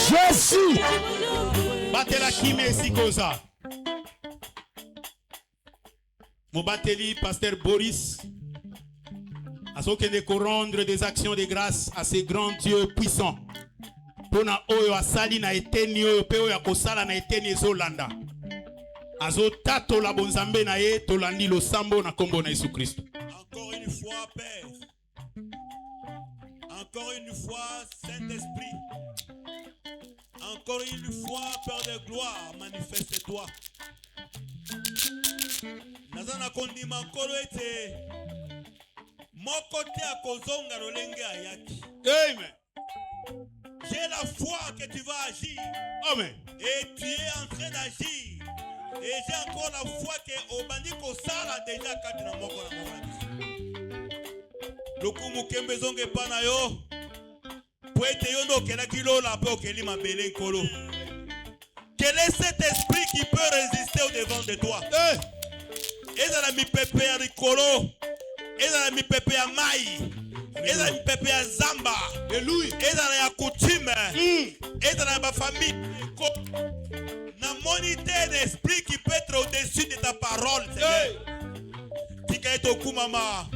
Jésus. Batela Kime Sikoza. Mon bateli, pasteur Boris. À ce qu'il de rendre des actions de grâce à ces grands dieux puissants. Pona oyo asali na eteni oyo pe oyo akosala na eteni ezolanda. Azo tato la bonzambe na ye tolandi lo sambo na kombo na Yesu Christ. Encore une fois, Père. Encore une fois, Saint-Esprit. Encore une fois, Père de gloire, manifeste-toi. Nazana kondima kolo ete moko te akozonga lolenge ayaki. Amen. J'ai la foi que tu vas agir. Amen. Et tu es en train d'agir. Et j'ai encore la foi que obandi kosala déjà kati na moko na mwana. Lokumu kembe zonge pana yo. Poete yo no kelaki lola pe okeli mabele nkolo. Quel est cet esprit qui peut résister au devant de toi? Ezala mi pepe ya rikolo. Ezala mi pepe ya mai. Ezala mi pepe ya zamba. Ezala ya coutume. Ezala ba famille. Na monité d'esprit qui peut être au-dessus de ta parole, Seigneur. Tika eto kumama.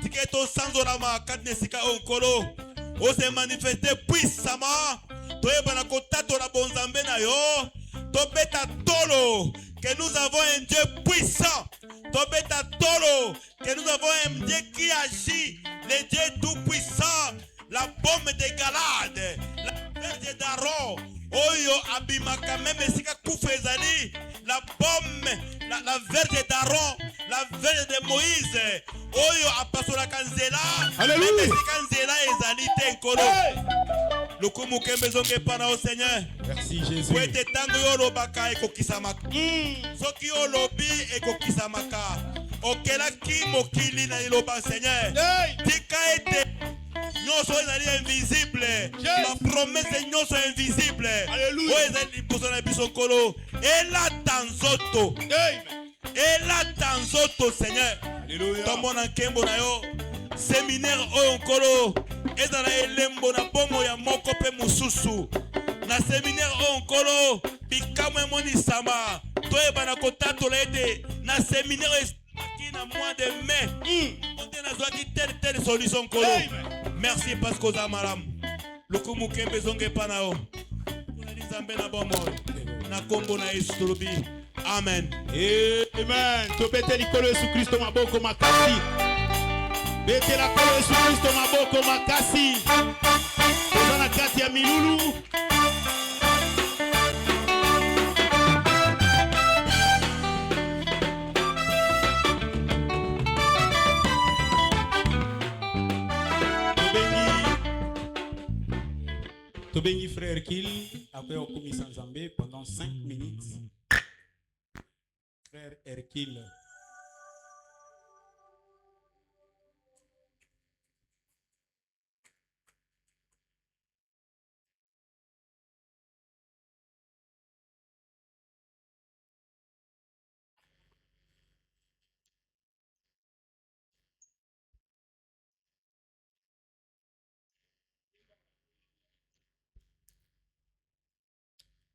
Tika eto sanzorama katne sika onkolo. Ose manifester puissamment. Toyeba na kotato la bonzambe na yo. Tobeta tolo. Que nous avons un Dieu puissant. Tobeta tolo. Que nous avons un Dieu qui agit. Le Dieu tout puissant. La bombe de Galade. La verge d'Aaron. Oyo abimaka même sika kufezali. La bombe. La verge d'Aaron. La verge de Moïse. Oyo apasola kanzela. Alléluia. Kanzela ezali tenkolo. Lokumu kembe zonge pana au Seigneur. Merci Jésus. Wete tango yo lobaka ekokisamaka. Soki yo lobi ekokisamaka. Okelaki mokili na iloba Seigneur. Tika ete nyonso ezali invisible. Ma promesse nyonso invisible. Alléluia. O ezali boso na biso kolo. Ela tanzoto. Ela tanzoto Seigneur. Alléluia. Tomona nkembo na yo. Séminaire oyo nkolo. Ezala elembo na bomo ya moko pe mususu. Na séminaire oyo nkolo. Bikamu emonisama. Toyeba na kotatola ete. Na séminaire esaki na mois de mai. Ote na zwaki telle solution nkolo. Merci parce que oza malamu. Lokumu kembe zonge pana yo. Kuna nizambe na bomo. Na kombo na Yesu tolobi. Amen. Amen. Topete likolo Yesu Kristo maboko makasi. Bete la kolo Yesu Kristo maboko makasi. Toza na kati ya milulu. Tobengi frère Kil après Okumisa Nzambe pendant 5 minutes. Frère Erkil.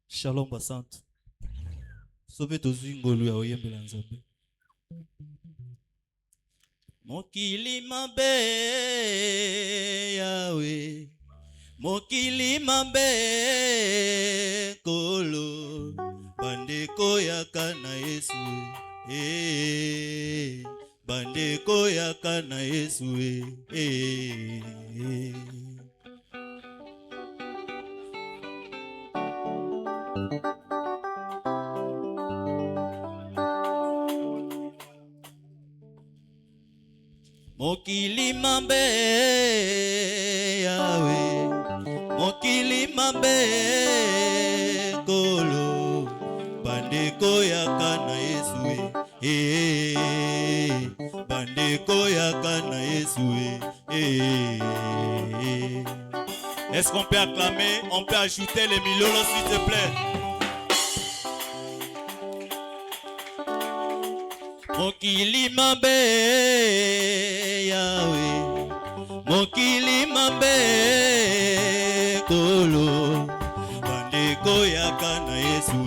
Shalom basante. Sobe tozingolu ya oyembela Nzambe. Mokili mabe yawe. Mokili mabe kolo. Bandeko yaka na Yesu. Bandeko yaka na Yesu. mabe Yahweh, mokili mabe kolo, bandeko yaka na Yesu bandeko yaka na Yesu Est-ce qu'on peut acclamer? On peut ajouter les milolos s'il te plaît. Mokili mabe Yahweh, mokili mabe kolo, bandeko yaka na Yesu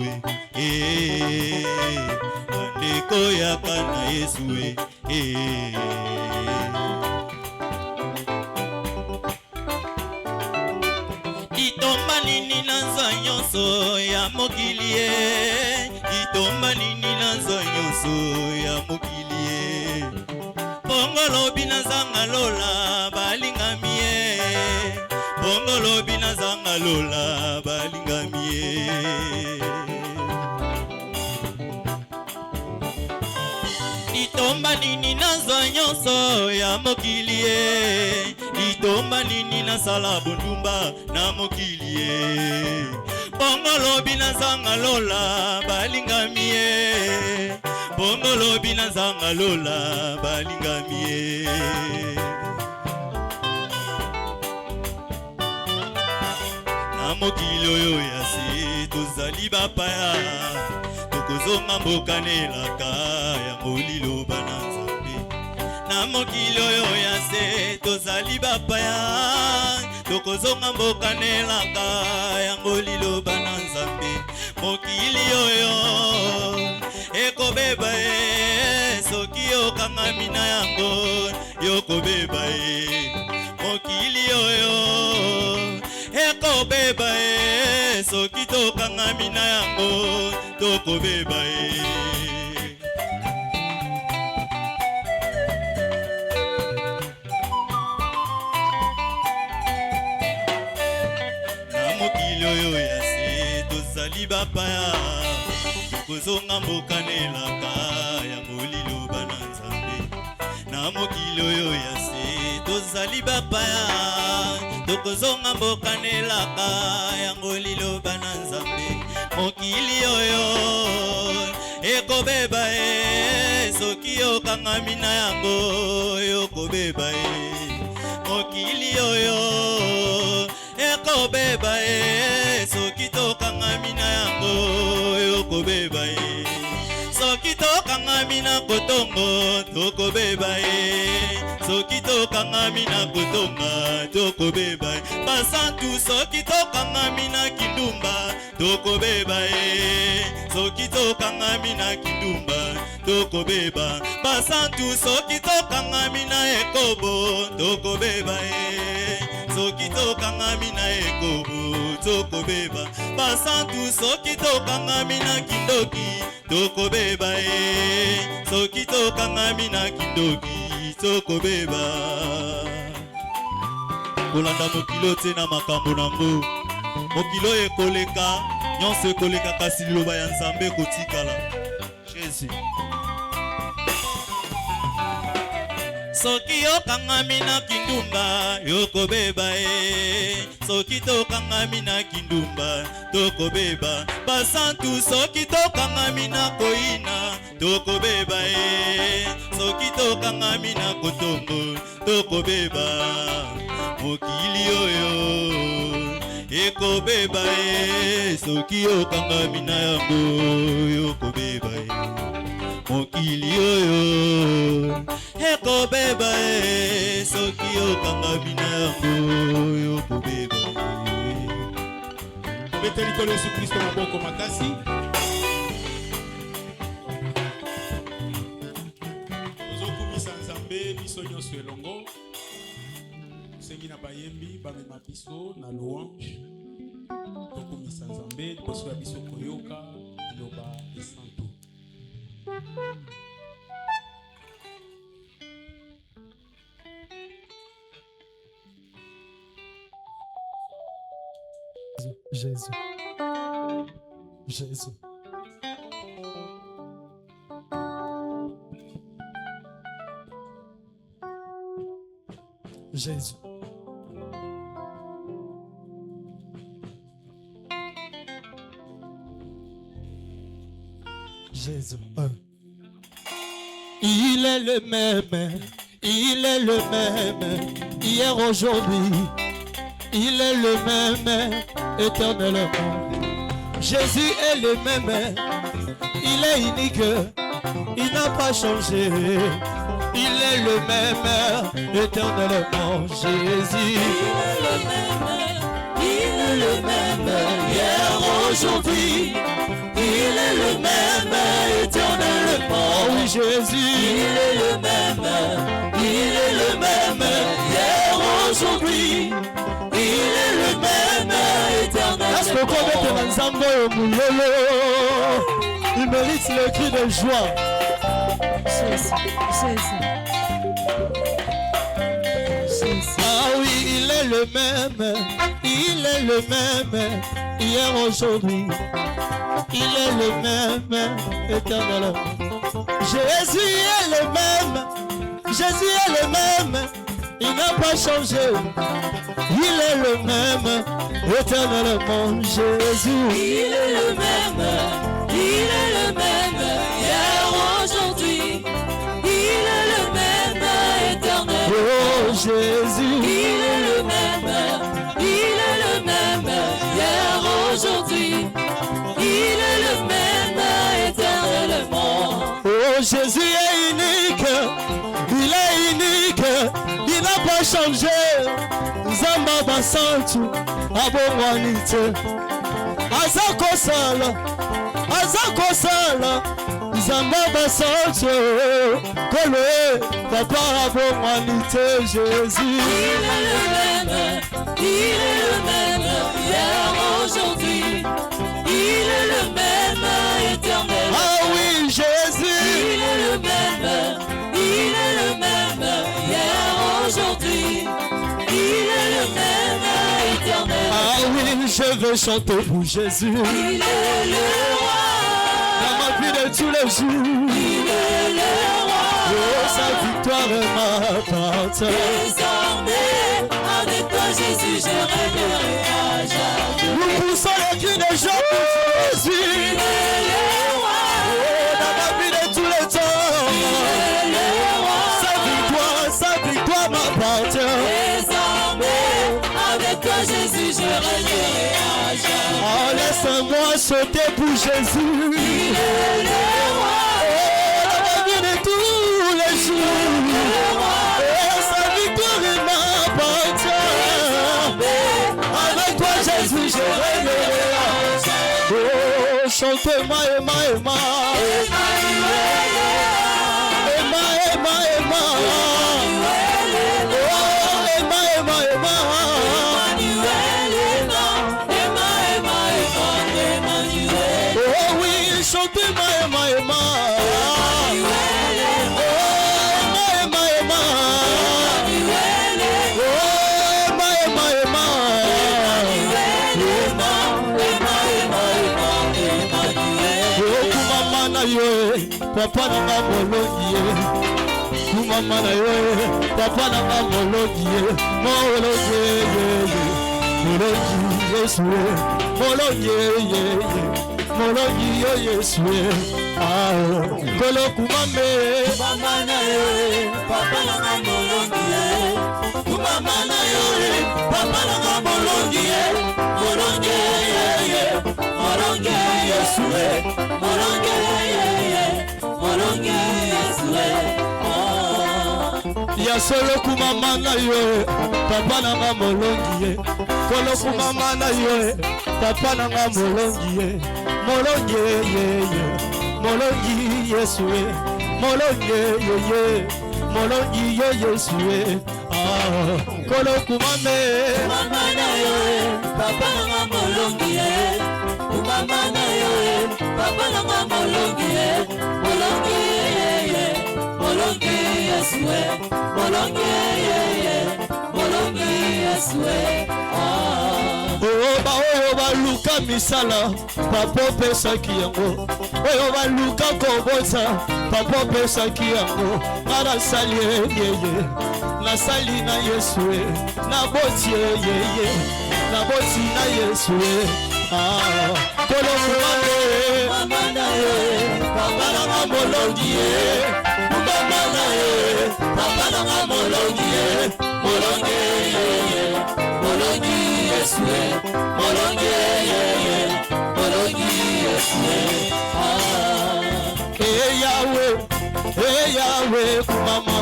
bandeko yaka na Yesu Itomba nini nanza nyonso ya mokili Itomba nini nanza nyonso ya mokili Bongo lobi nazanga lola balingami Bongo lobi nazanga lola balingami Itomba nini nazwa nyonso ya mokili Itomba nini nasala bundumba na mokili Bongo lobi nazanga lola balingami Bongo lobi nazanga lola balingami Na mokili oyo ya se tozali bapaya Tokozonga mboka nelaka ya ngoliloba na Nzambe Na mokili oyo ya se tozali bapaya Tokozonga mboka nelaka ya ngoliloba na Nzambe Mokili oyo ekobeba soki okangami na yango yokobeba Mokili oyo ekobeba soki tokangami na yango tokobeba Na mokili oyo ya se tozali bapaya Tokozonga mboka nelaka ya ngoliloba na Nzambe Na mokili oyo ya se tozali bapaya Tokozonga mboka nelaka ya ngoliloba na Nzambe Mokili oyo ekobeba soki okangami na yango yokobeba Mokili oyo ekobeba soki tokangami na yango yokobeba Soki tokangami na kotongo tokobeba Soki tokangami na kotonga tokobeba Basantu soki tokangami na kindumba tokobeba Soki tokangami na kindumba tokobeba Basantu soki tokangami na ekobo tokobeba Soki tokangami na ekobo tokobeba Basantu soki tokangami na kindoki tokobeba Soki tokangami na kindoki tokobeba Kolanda mokilo te na makambo nango Mokilo ekoleka nyonso ekoleka kasi liloba ya Nzambe kotikala Jésus Soki okangami na kindumba yokobeba Soki tokangami na kindumba tokobeba Basantu soki tokangami na koina tokobeba Soki tokangami na kotongo tokobeba Mokili oyo ekobeba soki okangami na yango yokobeba Mokili oyo ekobeba soki okangami na yango yokobeba Obete likolo Yesu Kristo maboko makasi Tozokumisa Nzambe biso nyonso elongo Sengi na bayembi bamema biso na louange Tokumisa Nzambe liboso ya biso koyoka liloba esantu Jésus. Jésus. Jésus. Jésus. Il est le même, il est le même, hier, aujourd'hui, il est le même, éternellement. Jésus est le même, il est unique, il n'a pas changé, il est le même, éternellement. Jésus, il est le même, hier, aujourd'hui, il est le même, éternellement. Oui, Jésus, il est le même, hier, aujourd'hui, il est le même, éternellement. Est-ce qu'on peut mettre un zambo au moulolo? Il mérite le cri de joie. Ah oui, il est le même, hier, aujourd'hui. Il est le même, éternellement. Jésus est le même, Jésus est le même, il n'a pas changé. Il est le même, éternellement. Jésus, il est le même, hier, aujourd'hui. Il est le même, éternellement. Oh Jésus, il est le même, hier, aujourd'hui. Il est le même, éternellement. Oh, Jésus est unique, il n'a pas changé. Zamba basantu, abongwanite. Azako sala, Zamba basantu. Kole, papa abongwanite, Jésus. Il est le même, hier, aujourd'hui. Il est le même, éternel. Ah oui, Jésus. Il est le même, hier, aujourd'hui. Il est le même, éternel. Ah oui, je veux chanter pour Jésus. Il est le roi. Dans ma vie de tous les jours. Il est le roi. Oh, sa victoire m'appartient. Désormais, avec toi, Jésus, je régnerai à jamais. Nous poussons les cris de joie. Jésus, il est le roi. Oh, dans ma vie de tous les temps. Il est le roi. Sa victoire m'appartient. Désormais, avec toi Jésus, je régnerai à jamais. Oh, laisse-moi sauter pour Jésus. Il est le roi. Oh, dans ma vie de tous les jours. Il est le roi. Oh, sa victoire m'appartient. Avec toi Jésus, je régnerai à jamais. Oh, chante-moi, Emma. Emma. Oh oui, chantez-moi, Emma. Papa nanga molongi ye, kumama na yo. Papa nanga molongi ye, molongi ye, molongi Yesu ye, molongi yo Yesu ye. Ah, kolo kumame, kumama na yo. Papa nanga molongi ye, kumama na yo. Papa nanga molongi ye, molongi Yesu ye, molongi ya solo kumama na yo, papa nanga molongi ye. Kolo kumama na yo, papa nanga molongi ye. Molongi ye, molongi Yesu ye, molongi molongi yo Yesu ye. Ah, kolo kumame, kumama na yo, papa nanga molongi ye. Kumama na yo, papa nanga molongi ye, molongi Yesu ye, molongi Yesu ye. Oh, ba baluka misala papa opesaki yango oyo baluka kobota papa opesaki yango nga nasali yeye nasali na Yesu naboti yeye naboti na Yesu kolomane mama na ye papa na molongi ye mama na ye papa na molongi ye molongi yeye molongi Yesu molongi yeye molongi Yesu Yahweh kumama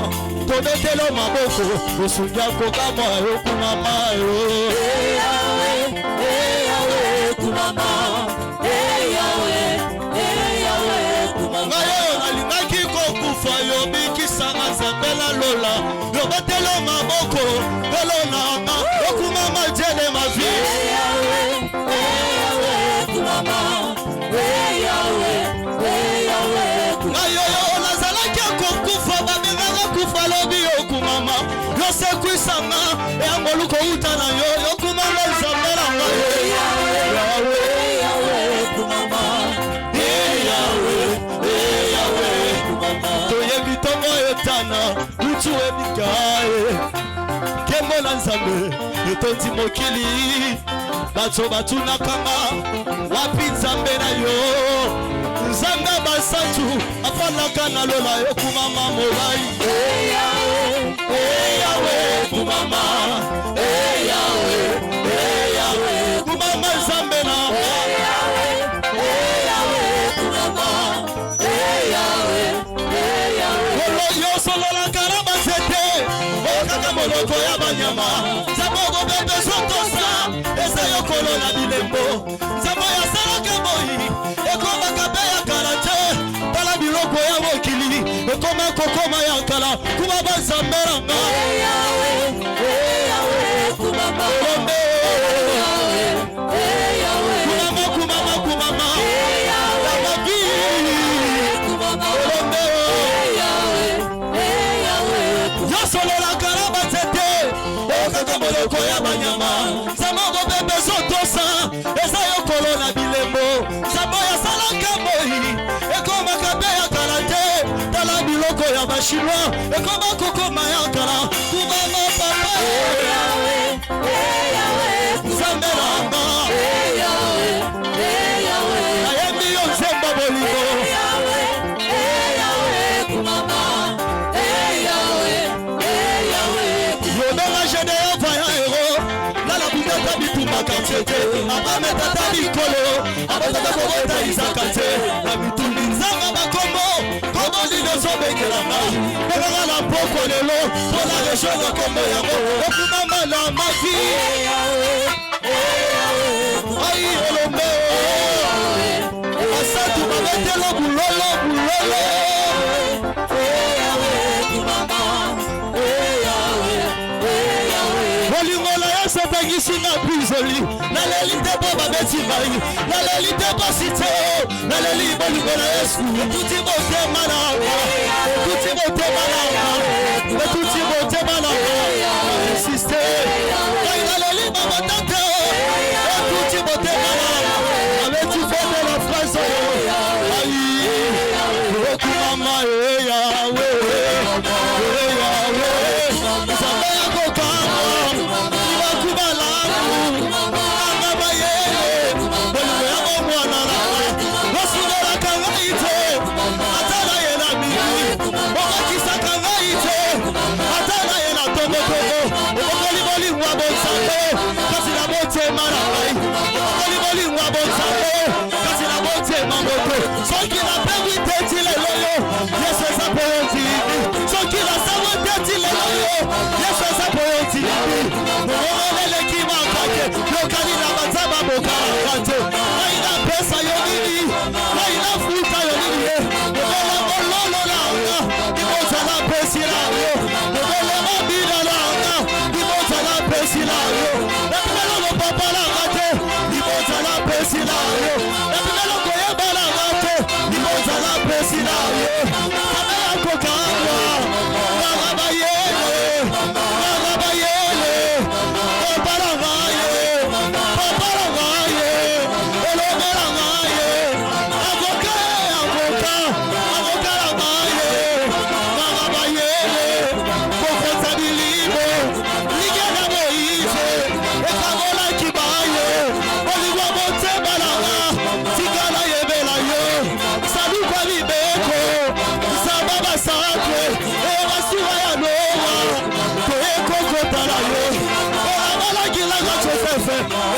tobetelo maboko osunja kokama yo kumama yo Yahweh kumama Yahweh kumama ngayo nalingaki kokufa yo bikisanga Nzambela lola yo betelo maboko kolona yo kumama jele ma vie Yahweh kumama Yahweh ngayo kumama yo sekwisanga ya moluko utana yo kumama Nzambela Yahweh kumama Yahweh kumama toyebi tongo etana utu ebikaye kembo na Nzambe etondi mokili bato batunakanga wapi Nzambe na yo Nzanga basatu afalaka na lola yo kumama molai Yahweh kumama Yahweh kumama Nzambe na Yahweh kumama Yahweh yo solola karaba zete okaka moloko ya banyama Nzambo bebe sotosa esa yo kolona bilembo Nzambo ya salaka boyi ekomaka pe ya karate tala biloko ya mokili ekoma kokoma ya kala kuma bazamberanga Yahweh kumama kumama kumama yosolola karaba tete okaka moloko ya banyama Nzambo bebe sotosa eza yo kolona bilembo Nzambo ya salaka boyi ekomaka pe ya karate tala biloko ya bashinois ekoma kokoma ya kala kumama papa Nzambelanga ayembi yo nzemba bolingo yobela jede ya vaya ero lala bubeta bitumaka tete abametata bikolo abotata kobota isaka te na bituli nzanga bakombo kombo lilozobekelanga ebanga na poko lelo mpona reshoga kombo yango okumama na maki ai elombe asatu babetelo bulolo bolingola ya satangisi na prizoli naleli te po babeti mai naleli te po siteo naleli bolingola Yesu etuti motema nanga etuti motema nanga etuti motema nanga insiste kai naleli mamatante etuti motema nanga abeti fete la phrase ai okumama Yahweh Nzambe ya kokama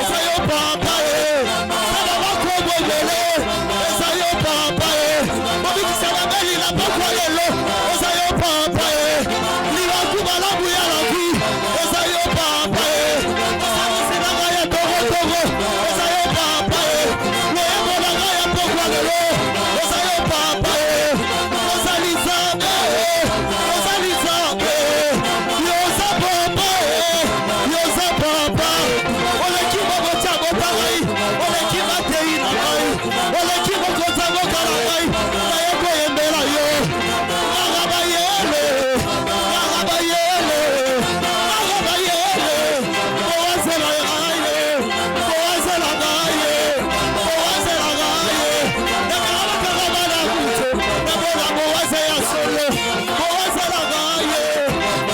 Esayo papa Sana wakobo lelo Esayo papa Mobiki sana beli la papa lelo Esayo papa Liwa kubalabu ya labi Esayo papa Sana sinanga ya togo togo Esayo papa Loyebo langa ya pokwa lelo Esayo papa Osalizame Osalizame Yosa papa Yosa papa Olekima bota bota gai Olekima tei na gai Olekima bota bota na gai Nayeko yembela yo Nagabayele Nagabayele Nagabayele Owazela gaye Owazela gaye Owazela gaye Nakala kakabana kute Nabola mowaze ya solo Owazela gaye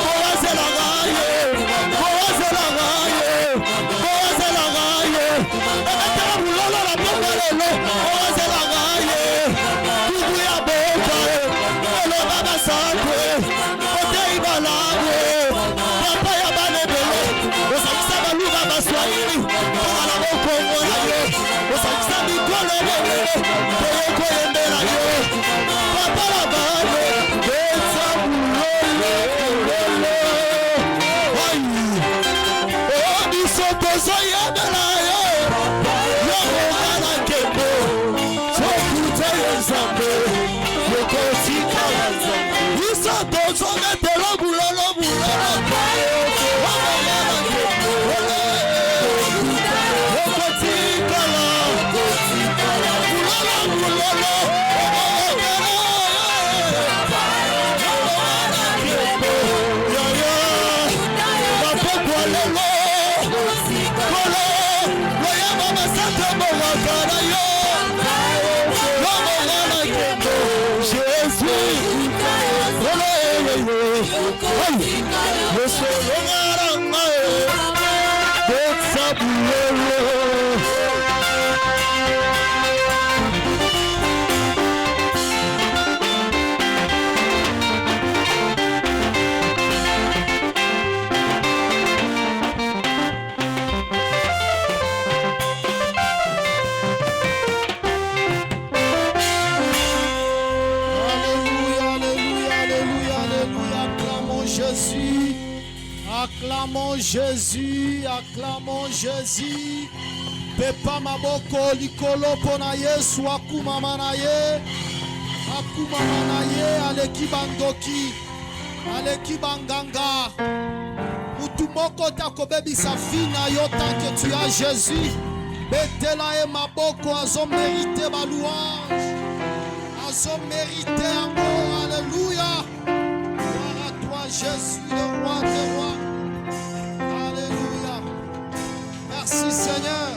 Owazela gaye Owazela gaye Owazela gaye Nakatela bulolo la boka lelo Owazela gaye Kuku ya boka Olo baba sakwe Ote ibalagwe Papa ya banebele Osakisa baluga baswahili Kala moko mwana yo Osakisa mikolo bebe Toyoko yembela yo Papa la bane Betsa bulolo bulolo Ayi Oh bisoto so yembela yo Yo mwana kembo Sokute yenzambe Yoko tika yenzambe Bisoto so metelo bulolo bulolo Wama mwana kembo Yoko tika la Bulolo bulolo Acclamons Jésus, acclamons Jésus. Pepa maboko likolo pona Yesu akuma manaye. Akuma manaye aleki bandoki. Aleki banganga. Mutu moko takobebisa fina yo tant que tu as Jésus. Betela e maboko azo mérité ma louange. Azo mérité amour. Alléluia. Gloire à toi Jésus le roi des rois. Alléluia. Merci Seigneur.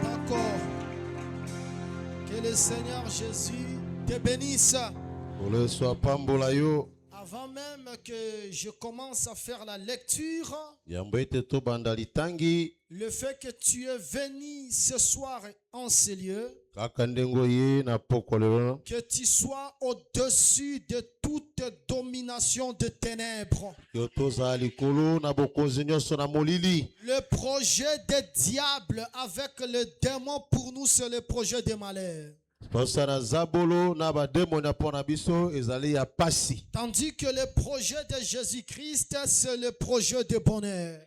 D'accord. Que le Seigneur Jésus te bénisse. Avant même que je commence à faire la lecture, le fait que tu es venu ce soir en ces lieux, que tu sois au-dessus de toute domination de ténèbres. Le projet des diables avec le démon pour nous, c'est le projet des malheurs. Tandis que le projet de Jésus-Christ, c'est le projet de bonheur.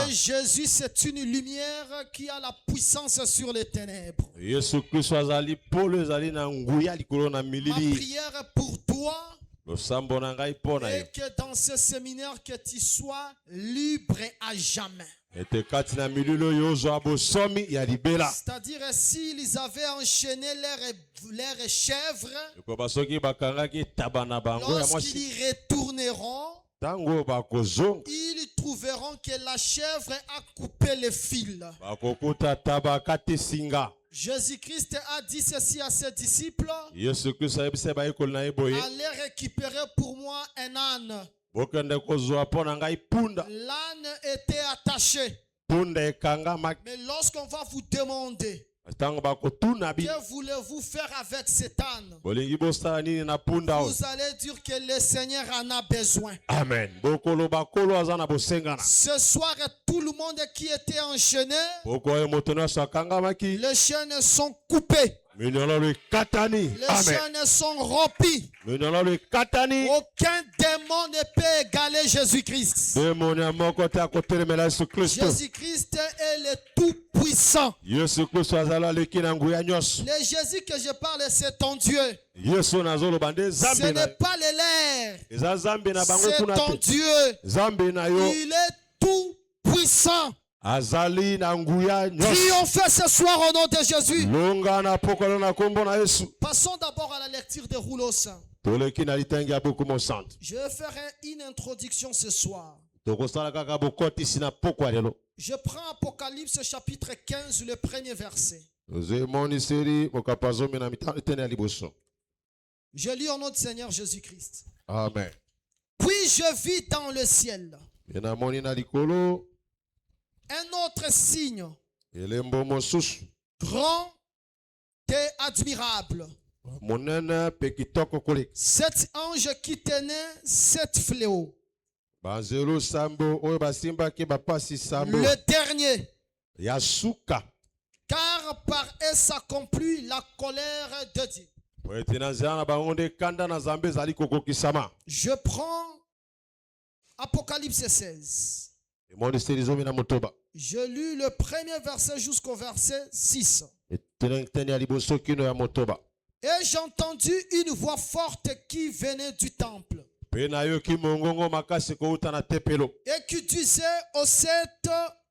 Et Jésus, c'est une lumière qui a la puissance sur les ténèbres. Ma prière est pour toi. Et que dans ce séminaire, que tu sois libre à jamais. C'est-à-dire s'ils avaient enchaîné leurs chèvres, lorsqu'ils y retourneront, ils trouveront que la chèvre a coupé le fil. Jésus-Christ a dit ceci à ses disciples: allez récupérer pour moi un âne. L'âne était attaché. Mais lorsqu'on va vous demander Que voulez-vous faire avec cet âne? Vous allez dire que le Seigneur en a besoin. Amen. Ce soir, tout le monde qui était enchaîné, les chaînes sont coupées. Les chaînes sont rompues. Aucun démon ne peut égaler Jésus-Christ. Jésus-Christ est le tout-puissant. Le Jésus que je parle, c'est ton Dieu. Ce n'est pas les lèvres. C'est ton Dieu. Il est tout-puissant. Triomphez ce soir au nom de Jésus. Passons d'abord à la lecture des rouleaux saints. Je vais faire une introduction ce soir. Je prends Apocalypse chapitre 15, le premier verset. Je lis au nom du Seigneur Jésus-Christ. Amen. Puis je vis dans le ciel un autre signe, grand et admirable. Cet ange qui tenait 7 fléaux. Le dernier. Car par eux s'accomplit la colère de Dieu. Je prends Apocalypse 16. Je lis le premier verset jusqu'au verset 6. Et j'ai entendu une voix forte qui venait du temple. Et qui disait aux 7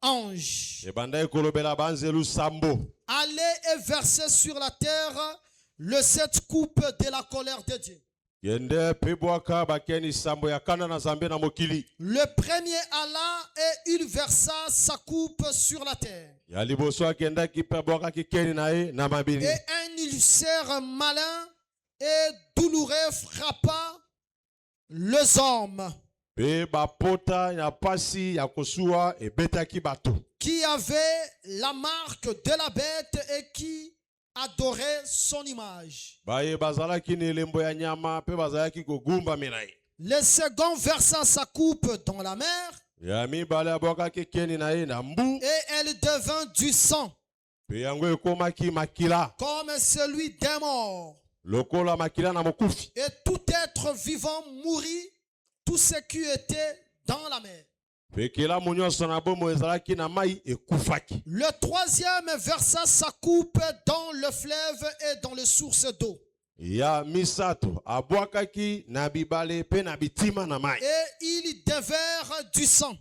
anges, allez et versez sur la terre le 7 coupes de la colère de Dieu. Le premier alla et il versa sa coupe sur la terre. Et un ulcère malin et douloureux frappa les hommes qui avaient la marque de la bête et qui adorait son image. Le second versa sa coupe dans la mer et elle devint du sang comme celui d'un mort. Et tout être vivant mourit, tout ce qui était dans la mer. Le troisième versa sa coupe dans le fleuve et dans les sources d'eau. Et ils devinrent du sang.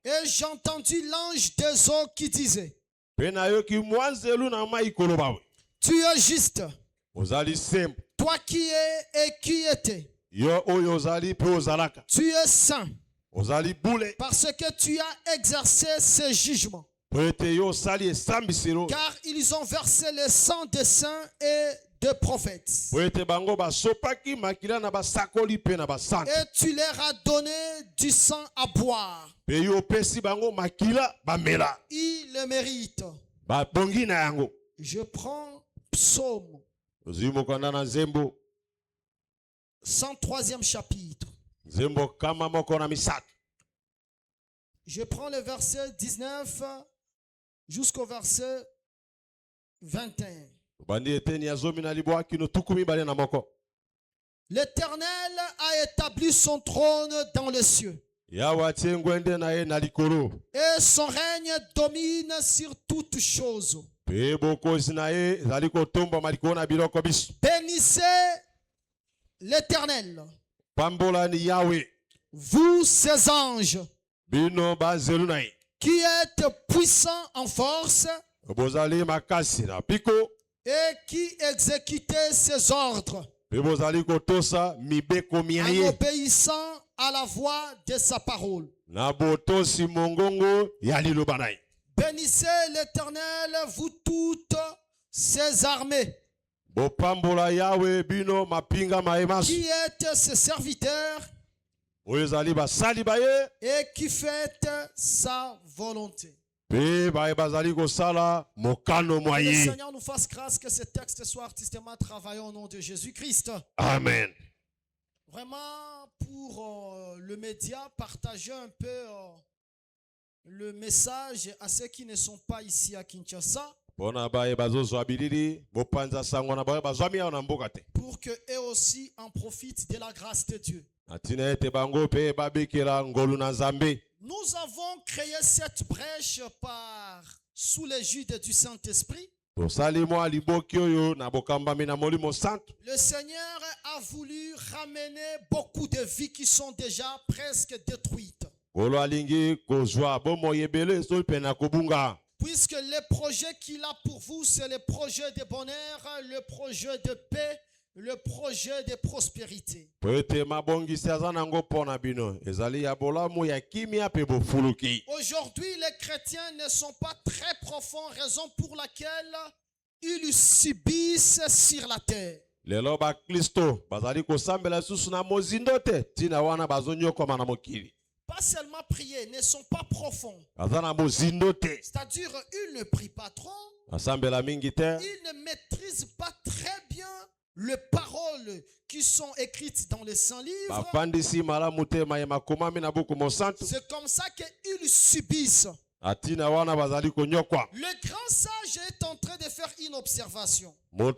Et j'ai entendu l'ange des eaux qui disait, tu es juste, toi qui es et qui étais. Tu es saint, parce que tu as exercé ce jugement. Car ils ont versé le sang des saints et des prophètes. Et tu leur as donné du sang à boire. Ils le méritent. Je prends Psaume 103e chapitre. Je prends le verset 19 jusqu'au verset 21. L'Éternel a établi son trône dans les cieux. Et son règne domine sur toutes choses. Bénissez l'Éternel, vous ses anges, qui êtes puissants en force et qui exécutez ses ordres en obéissant à la voix de sa parole. Bénissez l'Éternel, vous toutes ses armées, qui êtes ses serviteurs et qui faites sa volonté. Que le Seigneur nous fasse grâce que ce texte soit artistement travaillé au nom de Jésus-Christ. Amen. Vraiment, pour le média, partager un peu le message à ceux qui ne sont pas ici à Kinshasa. Pour que eux aussi en profitent de la grâce de Dieu. Nous avons créé cette brèche sous l'égide du Saint-Esprit. Le Seigneur a voulu ramener beaucoup de vies qui sont déjà presque détruites. Puisque les projets qu'il a pour vous, c'est le projet de bonheur, le projet de paix, le projet de prospérité. Aujourd'hui, les chrétiens ne sont pas très profonds, raison pour laquelle ils subissent sur la terre. Pas seulement prier, ne sont pas profonds. C'est-à-dire, ils ne prient pas trop. Ils ne maîtrisent pas très bien les paroles qui sont écrites dans les Saints Livres. C'est comme ça qu'ils subissent. Le grand sage est en train de faire une observation. Il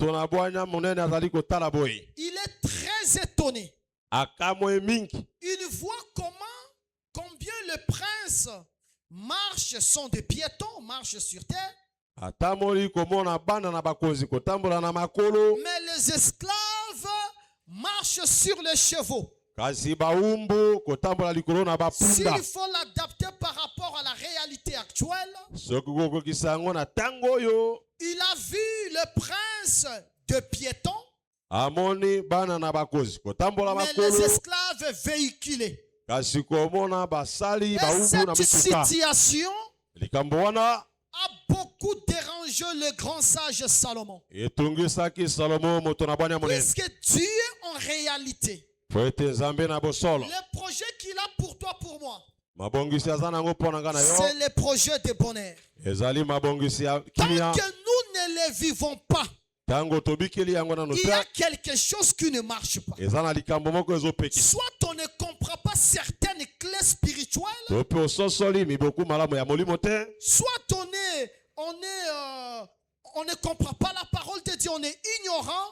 est très étonné. Il voit combien le prince marche, sont des piétons, marche sur terre. Mais les esclaves marchent sur les chevaux. S'il faut l'adapter par rapport à la réalité actuelle, il a vu le prince de piétons, mais les esclaves véhiculés. Et cette situation a beaucoup dérangé le grand sage Salomon. Puisque Dieu, en réalité, le projet qu'il a pour toi, pour moi, c'est le projet de bonheur. Tant que nous ne le vivons pas, il y a quelque chose qui ne marche pas. Soit on ne comprend pas certaines clés spirituelles, soit on ne comprend pas la parole de Dieu, on est ignorant.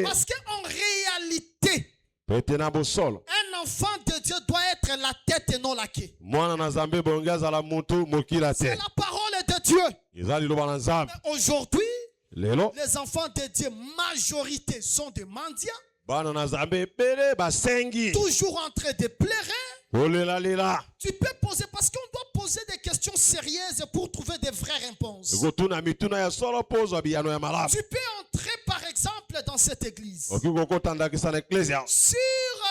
Parce qu'en réalité, un enfant de Dieu doit être la tête et non la queue. C'est la parole de Dieu. Aujourd'hui, les enfants de Dieu, majorité, sont des mendiants. Toujours en train de pleurer. Tu peux poser, parce qu'on doit poser des questions sérieuses pour trouver des vraies réponses. Tu peux entrer par exemple dans cette église. Sur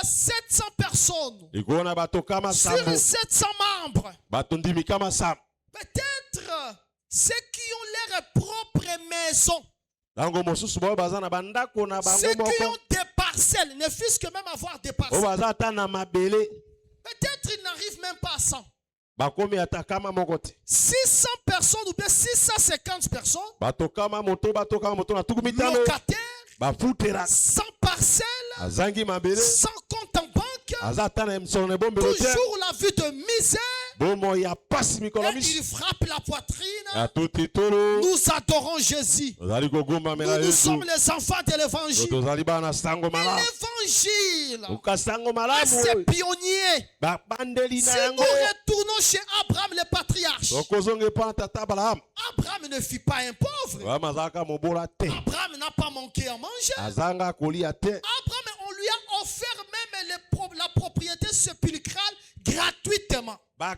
700 personnes, sur 700 membres, peut-être ceux qui ont leur propre maison, ceux qui ont des parcelles, ne fût-ce que même avoir des parcelles, peut-être ils n'arrivent même pas à 100. 600 personnes ou bien 650 personnes, locataires, sans parcelles, sans compte en banque, toujours la vie de misère. Et il frappe la poitrine. Nous adorons Jésus. Nous sommes les enfants de l'évangile. L'évangile a ses pionniers. Si nous retournons chez Abraham le patriarche, Abraham ne fut pas un pauvre. Abraham n'a pas manqué à manger. Abraham, on lui a offert même la propriété sépulcrale gratuitement. Il a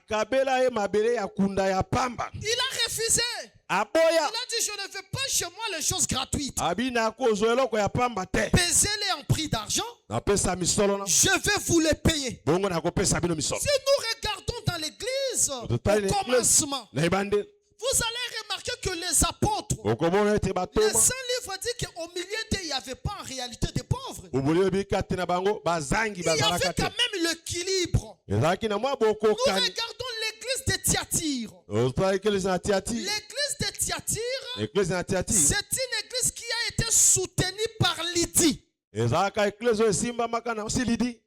refusé. Il a dit, je ne veux pas chez moi les choses gratuites. Pesez-les en prix d'argent. Je vais vous les payer. Si nous regardons dans l'église, au commencement, vous allez remarquer que les apôtres, les saints livres disent qu'au milieu d'eux, il n'y avait pas en réalité des pauvres. Il y avait quand même l'équilibre. Nous regardons l'église de Thyatire. L'église L'église de Thyatire, c'est une église qui a été soutenue par Lydie.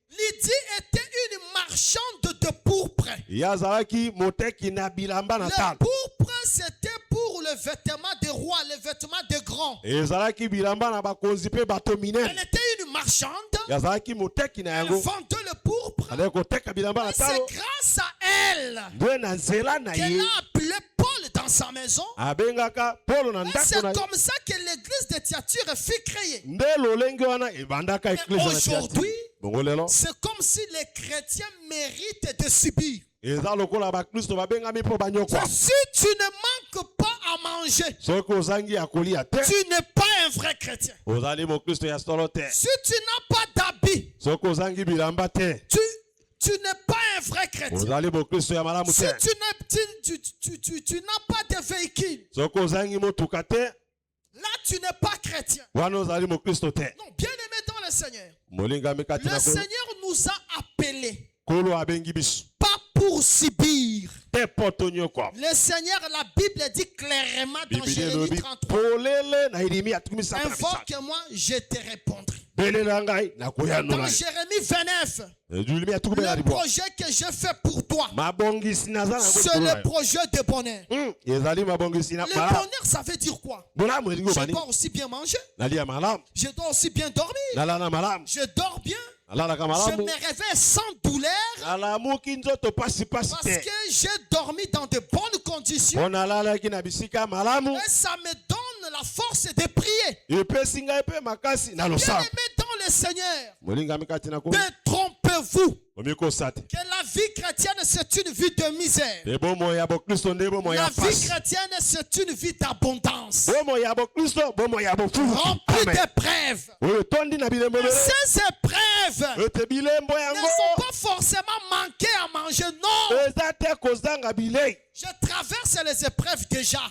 Lydie était une marchande de pourpre. Le pourpre, c'était pour le vêtement des rois, le vêtement des grands. Elle était une marchande. Elle vendait le pourpre. Et c'est grâce à elle qu'elle a appelé Paul dans sa maison. Et c'est comme ça que l'église de Thyatire fut créée. Aujourd'hui, c'est comme si les chrétiens méritent de subir. Si tu ne manques pas à manger, tu n'es pas un vrai chrétien. Si tu n'as pas d'habits, tu n'es pas un vrai chrétien. Si tu n'as pas de véhicule, là tu n'es pas chrétien. Non, bien aimé dans le Seigneur. Le Seigneur nous a appelés pas pour subir. Le Seigneur, la Bible dit clairement dans Jérémie 33, invoque-moi, je te répondrai. Dans Jérémie 29, le projet que je fais pour toi, c'est le projet de bonheur. Le bonheur, ça veut dire quoi? Je dois aussi bien manger. Je dois aussi bien dormir. Je dors bien. Je me réveille sans douleur parce que j'ai dormi dans de bonnes conditions. Et ça me donne la force de prier. Bien aimé dans le Seigneur, détrompez-vous que la vie chrétienne c'est une vie de misère. La vie chrétienne c'est une vie d'abondance, remplie d'épreuves. Ces épreuves ne sont pas forcément manquées à manger, non. Je traverse les épreuves déjà.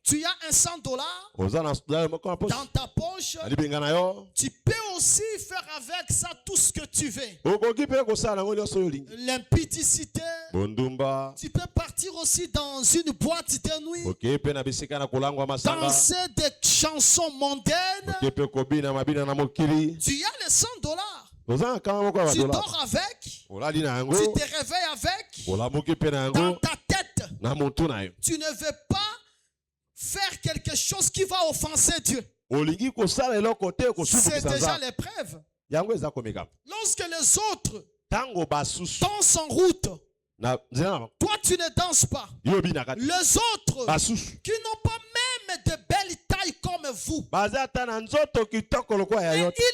Tu as un $100 dans ta poche. Tu peux aussi faire avec ça tout ce que tu veux. L'impudicité. Tu peux partir aussi dans une boîte de nuit. Danser des chansons mondaines. Tu as les $100. Tu dors avec. Tu te réveilles avec. Dans ta tête. Tu ne veux pas faire quelque chose qui va offenser Dieu. C'est déjà l'épreuve. Lorsque les autres dansent en route, toi tu ne danses pas. Les autres qui n'ont pas même de belles tailles comme vous, et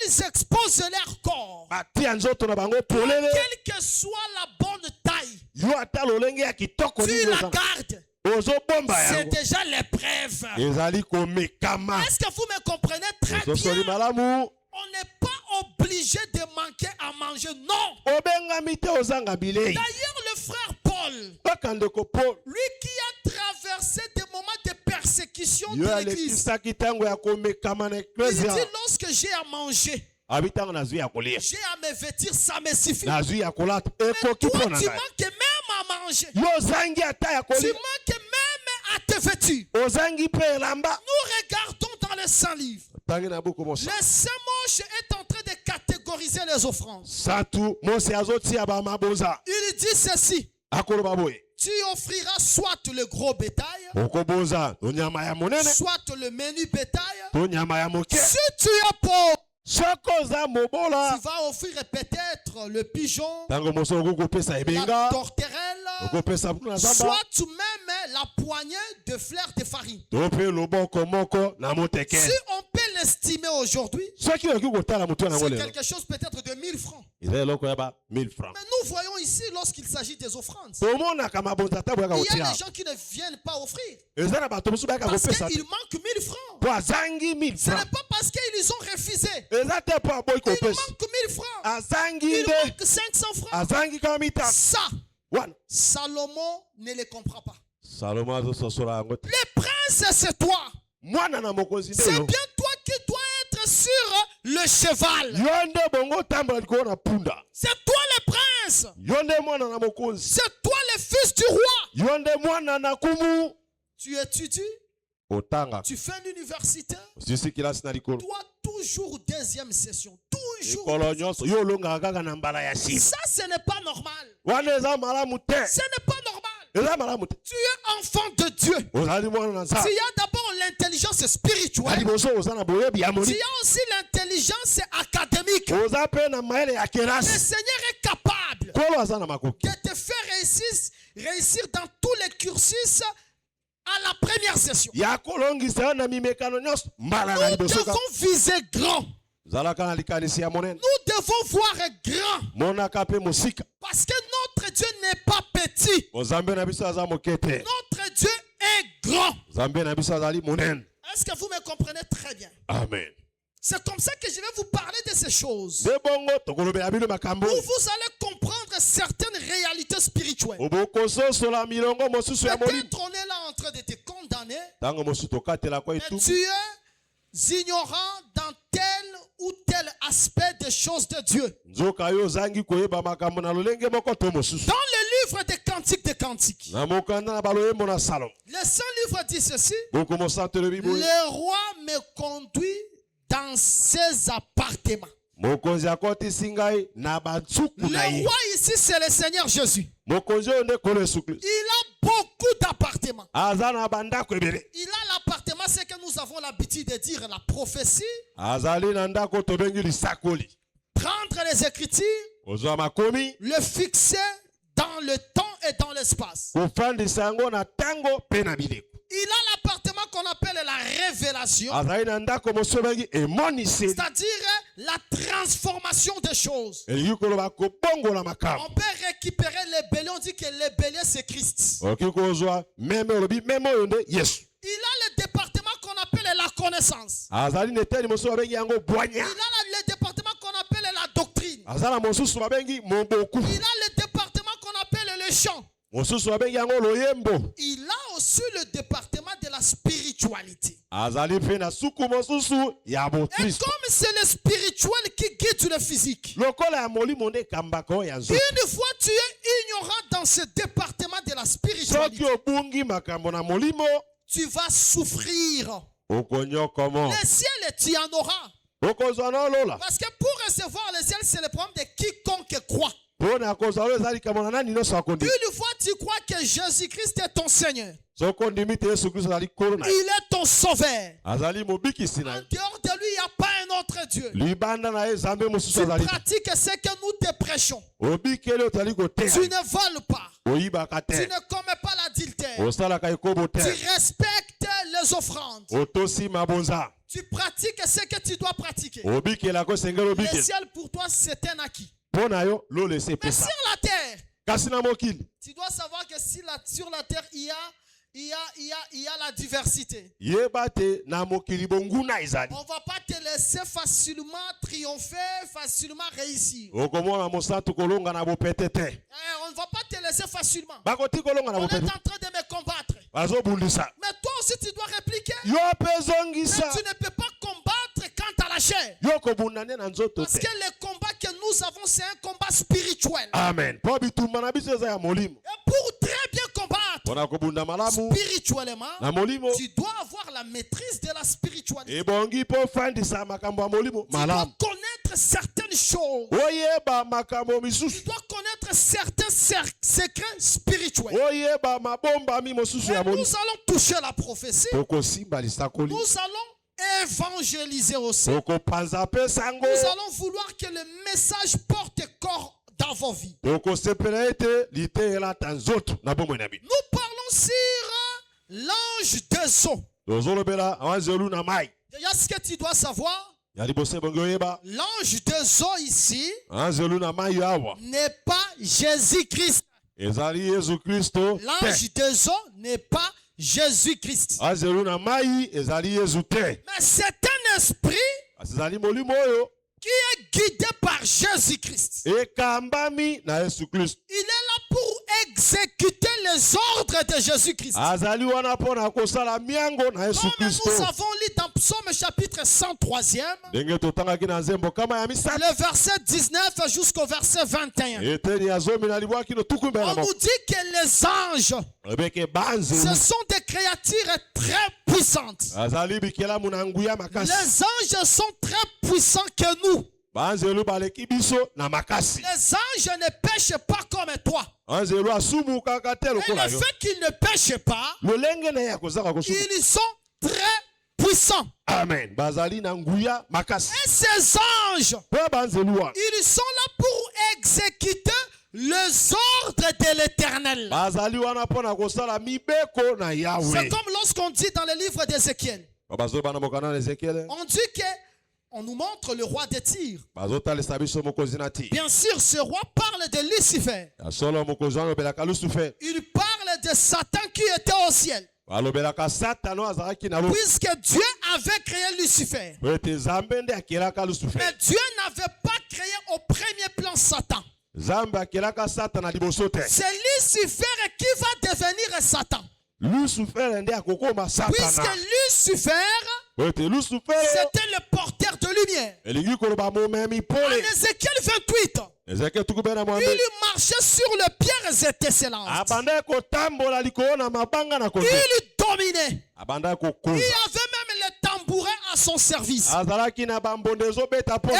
ils exposent leur corps, quelle que soit la bonne taille, tu la gardes. C'est déjà l'épreuve. Est-ce que vous me comprenez très bien? On n'est pas obligé de manquer à manger, non. D'ailleurs, le frère Paul, lui qui a traversé des moments de persécution de l'église, il dit lorsque j'ai à manger, j'ai à me vêtir, ça me suffit. Mais toi, tu manques même à manger. Tu manques même à te vêtir. Nous regardons dans le Saint-Livre. Le Saint-Moche est en train de catégoriser les offrandes. Il dit ceci. Tu offriras soit le gros bétail, soit le menu bétail. Si tu es pauvre, tu vas offrir peut-être le pigeon, la torterelle, soit tu même la poignée de fleurs de farine. Si on peut l'estimer aujourd'hui, c'est quelque chose peut-être de 1000 francs. Mais nous voyons ici lorsqu'il s'agit des offrandes, il y a des gens qui ne viennent pas offrir parce qu'il manque 1000 francs. Ce n'est pas parce qu'ils ont refusé. Il manque 1000 francs. Il manque 500 francs. Ça, Salomon ne le comprend pas. Le prince, c'est toi. C'est bien toi qui dois être sur le cheval. C'est toi le prince. C'est toi le fils du roi. Tu étudies. Tu fais l'université. Toi, toujours deuxième session. Toujours. Ça, ce n'est pas normal. Ce n'est pas normal. Tu es enfant de Dieu. Tu as d'abord l'intelligence spirituelle. Tu as aussi l'intelligence académique. Le Seigneur est capable de te faire réussir dans tous les cursus à la première session. Nous devons viser grand. Nous devons voir grand. Parce que notre Dieu n'est pas petit. Notre Dieu est grand. Est-ce que vous me comprenez très bien? Amen. C'est comme ça que je vais vous parler de ces choses. Où vous allez comprendre certaines réalités spirituelles. Peut-être on est là en train de te condamner. Mais tu es ignorant dans tel ou tel aspect des choses de Dieu. Dans le livre des Cantiques des Cantiques, le Saint-Livre dit ceci: le roi me conduit dans ses appartements. Le roi ici, c'est le Seigneur Jésus. Il a beaucoup d'appartements. Il a l'appartement, c'est que nous avons l'habitude de dire la prophétie. Prendre les Écritures, le fixer dans le temps et dans l'espace. Il a l'appartement qu'on appelle la révélation. C'est-à-dire la transformation des choses. On peut récupérer les béliers. On dit que les béliers c'est Christ. Il a le département qu'on appelle la connaissance. Il a le département qu'on appelle la doctrine. Il a le département qu'on appelle le chant. Il a aussi le département de la spiritualité. Et comme c'est le spirituel qui guide le physique, une fois tu es ignorant dans ce département de la spiritualité, tu vas souffrir. Le ciel, tu en auras. Parce que pour recevoir le ciel, c'est le problème de quiconque croit. Une fois tu crois que Jésus-Christ est ton Seigneur, il est ton sauveur. En dehors de lui, il n'y a pas un autre Dieu. Tu pratiques ce que nous te prêchons. Tu ne voles pas. Tu ne commets pas l'adultère. Tu respectes les offrandes. Tu pratiques ce que tu dois pratiquer. Le ciel pour toi c'est un acquis. Mais sur la terre, tu dois savoir que sur la terre, il y a la diversité. On ne va pas te laisser facilement triompher, facilement réussir. On ne va pas te laisser facilement. On est en train de me combattre. Mais toi aussi, tu dois répliquer. Mais tu ne peux pas combattre quant à la chair. Parce que le combat que nous avons, c'est un combat spirituel. Amen. Et pour très bien combattre spirituellement, tu dois avoir la maîtrise de la spiritualité. Tu dois connaître certaines choses. Tu dois connaître certains secrets spirituels. Et nous allons toucher la prophétie. Nous allons évangéliser aussi. Nous allons vouloir que le message porte corps dans vos vies. Nous parlons sur l'ange des eaux. Il y a ce que tu dois savoir. L'ange des eaux ici n'est pas Jésus-Christ. L'ange des eaux n'est pas Jésus-Christ. Mais c'est un esprit qui est guidé par Jésus-Christ. Il est là pour exécuter les ordres de Jésus-Christ. Comme nous avons lu dans Psaume chapitre 103e, le verset 19 jusqu'au verset 21. On nous dit que les anges, ce sont des créatures très puissantes. Les anges sont très puissants que nous. Les anges ne pêchent pas comme toi. Et le fait qu'ils ne pêchent pas, ils sont très puissants. Amen. Et ces anges, ils sont là pour exécuter les ordres de l'Éternel. C'est comme lorsqu'on dit dans le livre d'Ézéchiel. On dit que on nous montre le roi de Tyr. Bien sûr, ce roi parle de Lucifer. Il parle de Satan qui était au ciel. Puisque Dieu avait créé Lucifer. Mais Dieu n'avait pas créé au premier plan Satan. C'est Lucifer qui va devenir Satan. Puisque Lucifer, c'était le porteur de lumière. En Ézéchiel 28, il marchait sur les pierres étincelantes. Il dominait. Il avait même les tambourins à son service.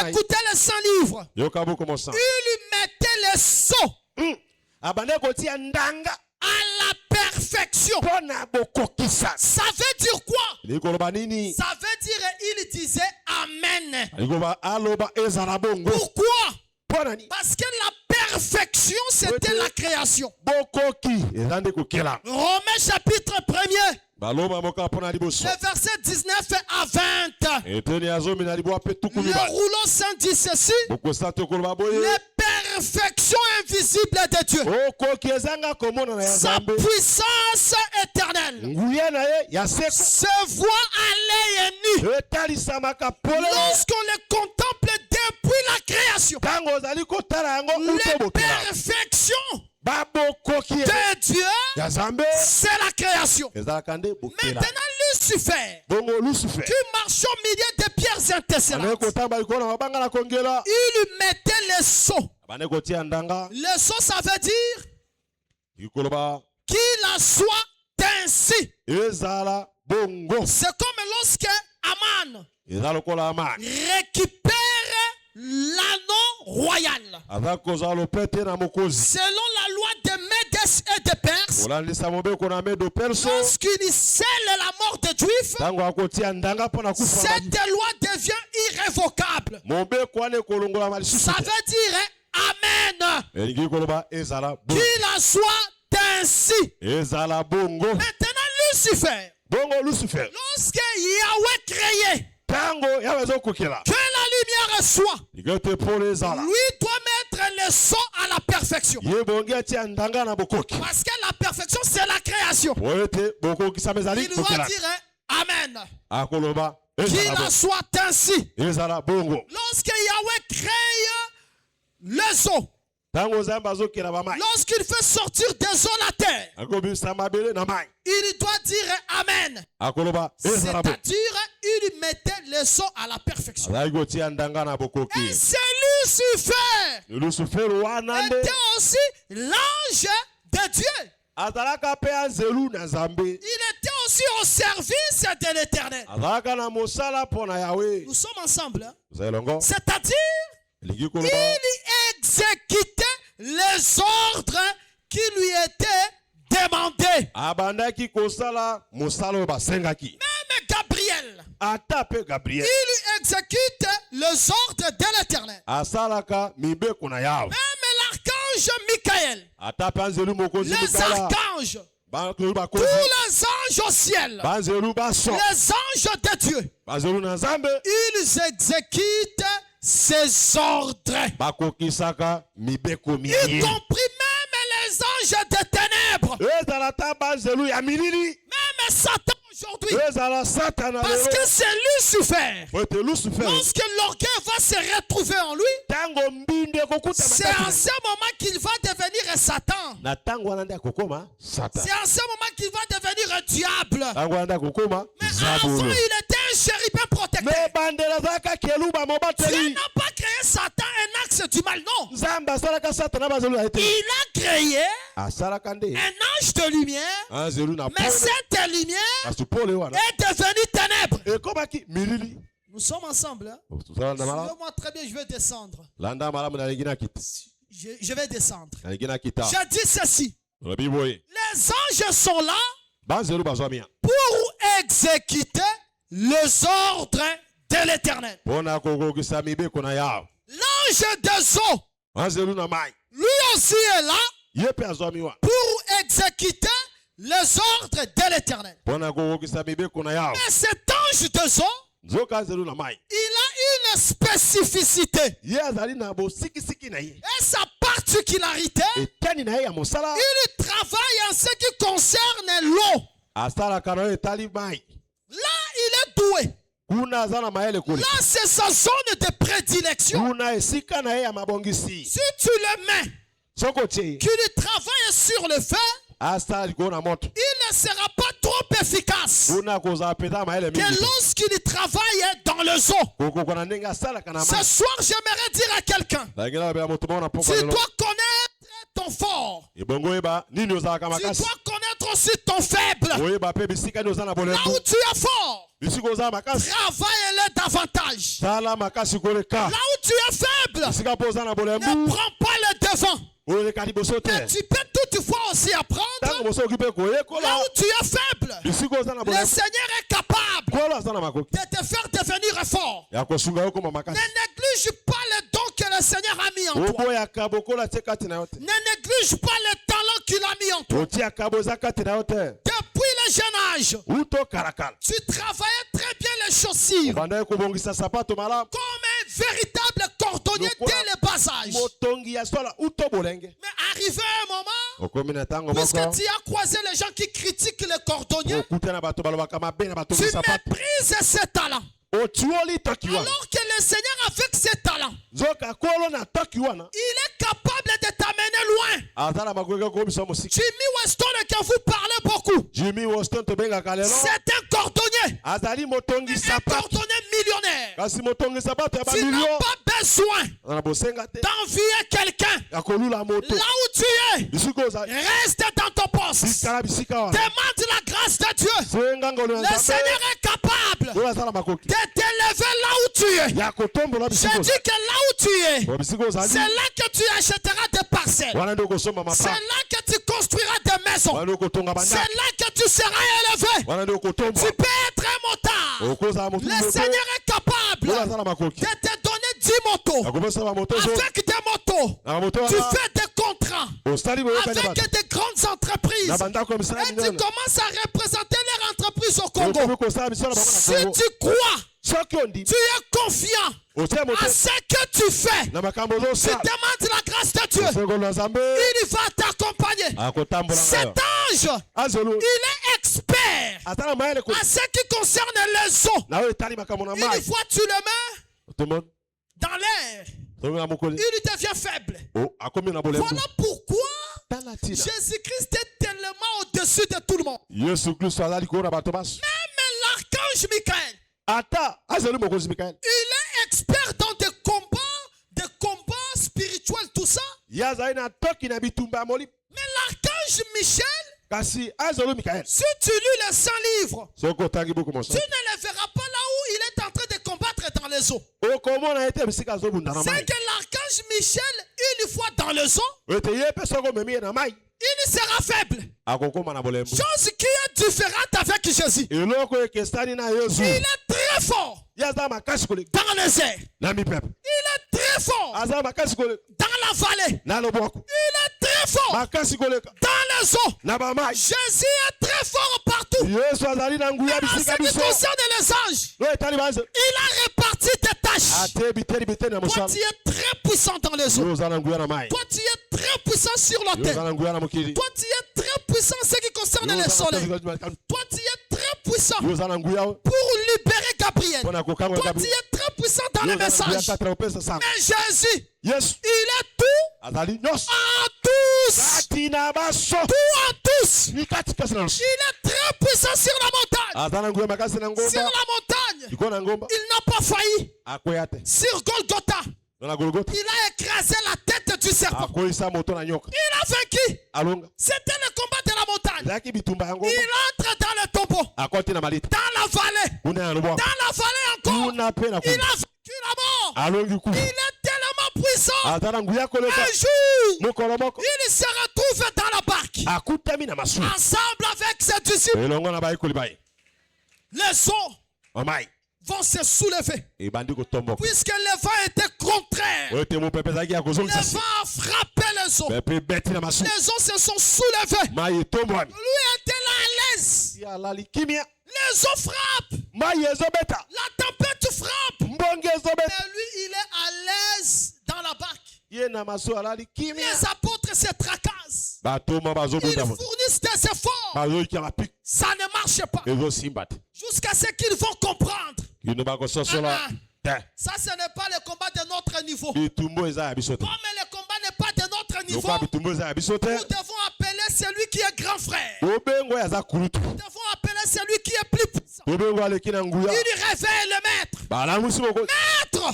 Écoutez les 100 livres. Il mettait les sceaux à la perfection. Ça veut dire quoi? Ça veut dire il disait Amen. Pourquoi? Parce que la perfection, c'était la création. Romains chapitre 1er. Le verset 19 à 20. Le rouleau saint dit ceci. Les perfections invisibles de Dieu. Sa puissance éternelle se voit à l'œil nu. Lorsqu'on les contemple depuis la création. Les perfections de Dieu, c'est la création. Maintenant, Lucifer, qui marche au milieu des pierres étincelantes, il mettait les sceaux. Le sceau, ça veut dire qu'il en soit ainsi. C'est comme lorsque Aman récupère l'anneau royal. Selon la loi de Médès et de Perse, lorsqu'il scelle la mort des Juifs, cette loi devient irrévocable. Ça veut dire Amen. Qu'il en soit ainsi. Maintenant, Lucifer, lorsque Yahweh créait que la lumière soit, lui doit mettre le son à la perfection. Parce que la perfection, c'est la création. Il doit dire Amen. Qu'il en soit ainsi. Lorsque Yahweh crée les eaux, lorsqu'il fait sortir des eaux la terre, il doit dire Amen. C'est-à-dire, il mettait le son à la perfection. Et c'est Lucifer était aussi l'ange de Dieu. Il était aussi au service de l'Éternel. Nous sommes ensemble. Hein? C'est-à-dire, il exécutait les ordres qui lui étaient demandés. Même Gabriel, il exécute les ordres de l'Éternel. Même l'archange Michael, les archanges, tous les anges au ciel, les anges de Dieu, ils exécutent ses ordres, y compris même les anges de ténèbres, même Satan aujourd'hui, parce que c'est Lucifer. Lorsque l'orgueil va va se retrouver en lui, c'est en ce moment qu'il va devenir un Satan. C'est en ce moment qu'il va devenir un diable. Mais avant, il était un chérubin protecteur. Dieu n'a pas créé Satan un axe du mal, non. Il a créé un ange de lumière, mais cette lumière est devenue ténèbres. Nous sommes ensemble. Hein? Suivez-moi très bien, je vais descendre. Je vais descendre. Je dis ceci. Les anges sont là pour exécuter les ordres de l'Éternel. L'ange des eaux, lui aussi est là pour exécuter les ordres de l'Éternel. Mais cet ange des eaux, il a une spécificité. Et sa particularité, il travaille en ce qui concerne l'eau. Là, il est doué. Là, c'est sa zone de prédilection. Si tu le mets, qu'il travaille sur le feu, il ne sera pas trop efficace que lorsqu'il travaille dans le zoo. Ce soir, j'aimerais dire à quelqu'un, tu dois connaître ton fort. Tu dois connaître aussi ton faible. Là où tu es fort, travaille-le davantage. Là où tu es faible, ne prends pas le devant. Mais tu peux toutefois aussi apprendre. Là où tu es faible, le Seigneur est capable de te faire devenir fort. Ne néglige pas le don que le Seigneur a mis en toi. Ne néglige pas le talent qu'il a mis en toi. Depuis le jeune âge, tu travaillais très bien les chaussures comme un véritable cordonnier dès le bas âge. Mais arrivé un moment, puisque tu as croisé les gens qui critiquent les cordonniers, tu méprises ces talents. Alors que le Seigneur, avec ses talents, il est capable de t'amener loin. Jimmy Weston, que vous parlez beaucoup, c'est un cordonnier. Un cordonnier millionnaire. Tu n'as pas besoin d'envier quelqu'un. Là où tu es, reste dans ton poste. Demande la grâce de Dieu. Le Seigneur est capable de t'élever là où tu es. Je dis que là où tu es, c'est là que tu achèteras des parcelles. C'est là que tu construiras des maisons. C'est là que tu seras élevé. Tu peux être un motard. Le Seigneur est capable de te donner 10 motos. Avec des motos, tu fais des contrats avec des grandes entreprises. Et tu commences à représenter leur entreprise au Congo. Si tu crois, tu es confiant à ce que tu fais, tu demandes la grâce de Dieu, il va t'accompagner. Cet ange, il est expert à ce qui concerne les eaux. Une fois tu le mets dans l'air, il devient faible. Voilà pourquoi Jésus-Christ est tellement au-dessus de tout le monde. Même l'archange Michael, il est expert dans des combats spirituels, tout ça. Mais l'archange Michel, si tu lis les 100 livres, tu ne le verras pas là où il est en train de combattre dans les eaux. C'est que l'archange Michel, une fois dans les eaux, il sera faible. Chose qui est différente avec Jésus. Il est très fort dans les airs. Il est très fort dans la vallée. Il est très fort dans les eaux. Jésus est très fort partout. Mais en ce qui concerne les anges, il a réparti tes tâches. Toi, tu es très puissant dans les eaux. Toi, tu es très puissant sur la terre. Toi, tu es très puissant en ce qui concerne les soleils. Toi, tu es très puissant pour libérer Gabriel. Toi, tu es très puissant puissant dans le message. Mais Jésus, il est tout en tous. Tout en tous. Il est très puissant sur la montagne. Sur la montagne, il n'a pas failli. Sur Golgotha, il a écrasé la tête du serpent. Il a vaincu. C'était le combat de la montagne. Il entre dans le tombeau, dans la vallée. Dans la vallée encore, il a vaincu la mort. Il est tellement puissant. Un jour, il se retrouve dans la barque, ensemble avec ses disciples. Les eaux vont se soulever, puisque le vent était contraire. Le vent a frappé les eaux. Les eaux se sont soulevées. Lui était là à l'aise. Les eaux frappent. La tempête frappe. Mais lui, il est à l'aise dans la barque. Les apôtres se tracassent. Ils fournissent des efforts. Ça ne marche pas. Jusqu'à ce qu'ils vont comprendre. Ça, ce n'est pas le combat de notre niveau. Comme le combat n'est pas de notre niveau, nous devons appeler celui qui est grand frère. Nous devons appeler celui qui est plus puissant. Il réveille le maître. Maître,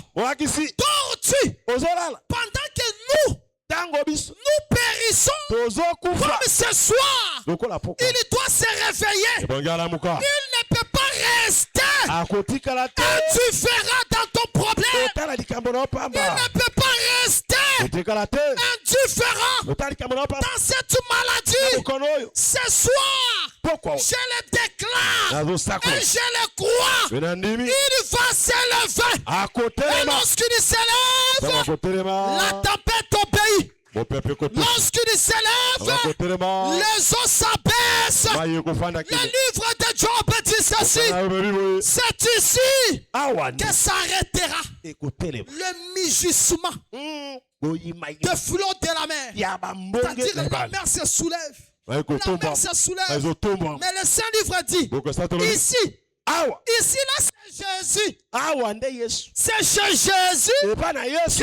dors-tu pendant que nous périssons comme ce soir? Il doit se réveiller. Il ne peut pas rester indifférent dans ton problème. Il ne peut pas rester indifférent dans cette maladie. Ce soir, je le déclare et je le crois. Il va s'élever. Et lorsqu'il s'élève, la tempête obéit. Lorsqu'il s'élève, les eaux s'abaissent. Le livre de Job dit ceci: c'est ici que s'arrêtera le mugissement de flot de la mer. C'est-à-dire la mer se soulève. La mer se soulève. Mais le Saint-Livre dit ici, là, c'est Jésus. C'est chez Jésus que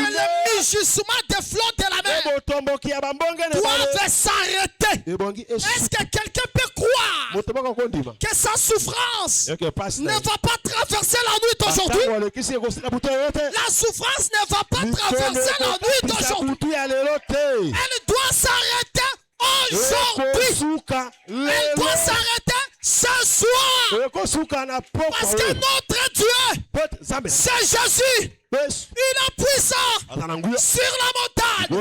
le mugissement des flots de la mer doivent s'arrêter. Est-ce que quelqu'un peut croire que sa souffrance ne va pas traverser la nuit d'aujourd'hui? La souffrance ne va pas traverser la nuit d'aujourd'hui. Elle doit s'arrêter aujourd'hui. Elle doit s'arrêter ce soir. Parce que notre Dieu, c'est Jésus. Il est puissant sur la montagne. Il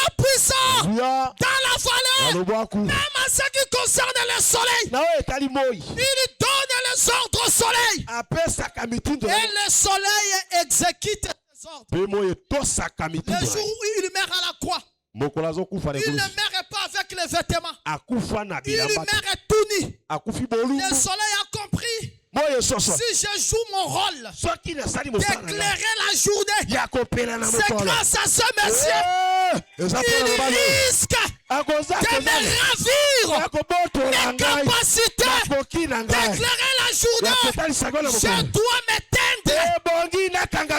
est puissant dans la vallée. Même en ce qui concerne le soleil, il donne les ordres au soleil. Et le soleil exécute les ordres. Le jour où il meurt à la croix, il ne meurt pas avec les vêtements. Il meurt tout nu. Le soleil a compris. Si je joue mon rôle d'éclairer la journée, c'est grâce à ce monsieur. Il risque de me ravir les capacités d'éclairer la journée. Je dois m'éteindre.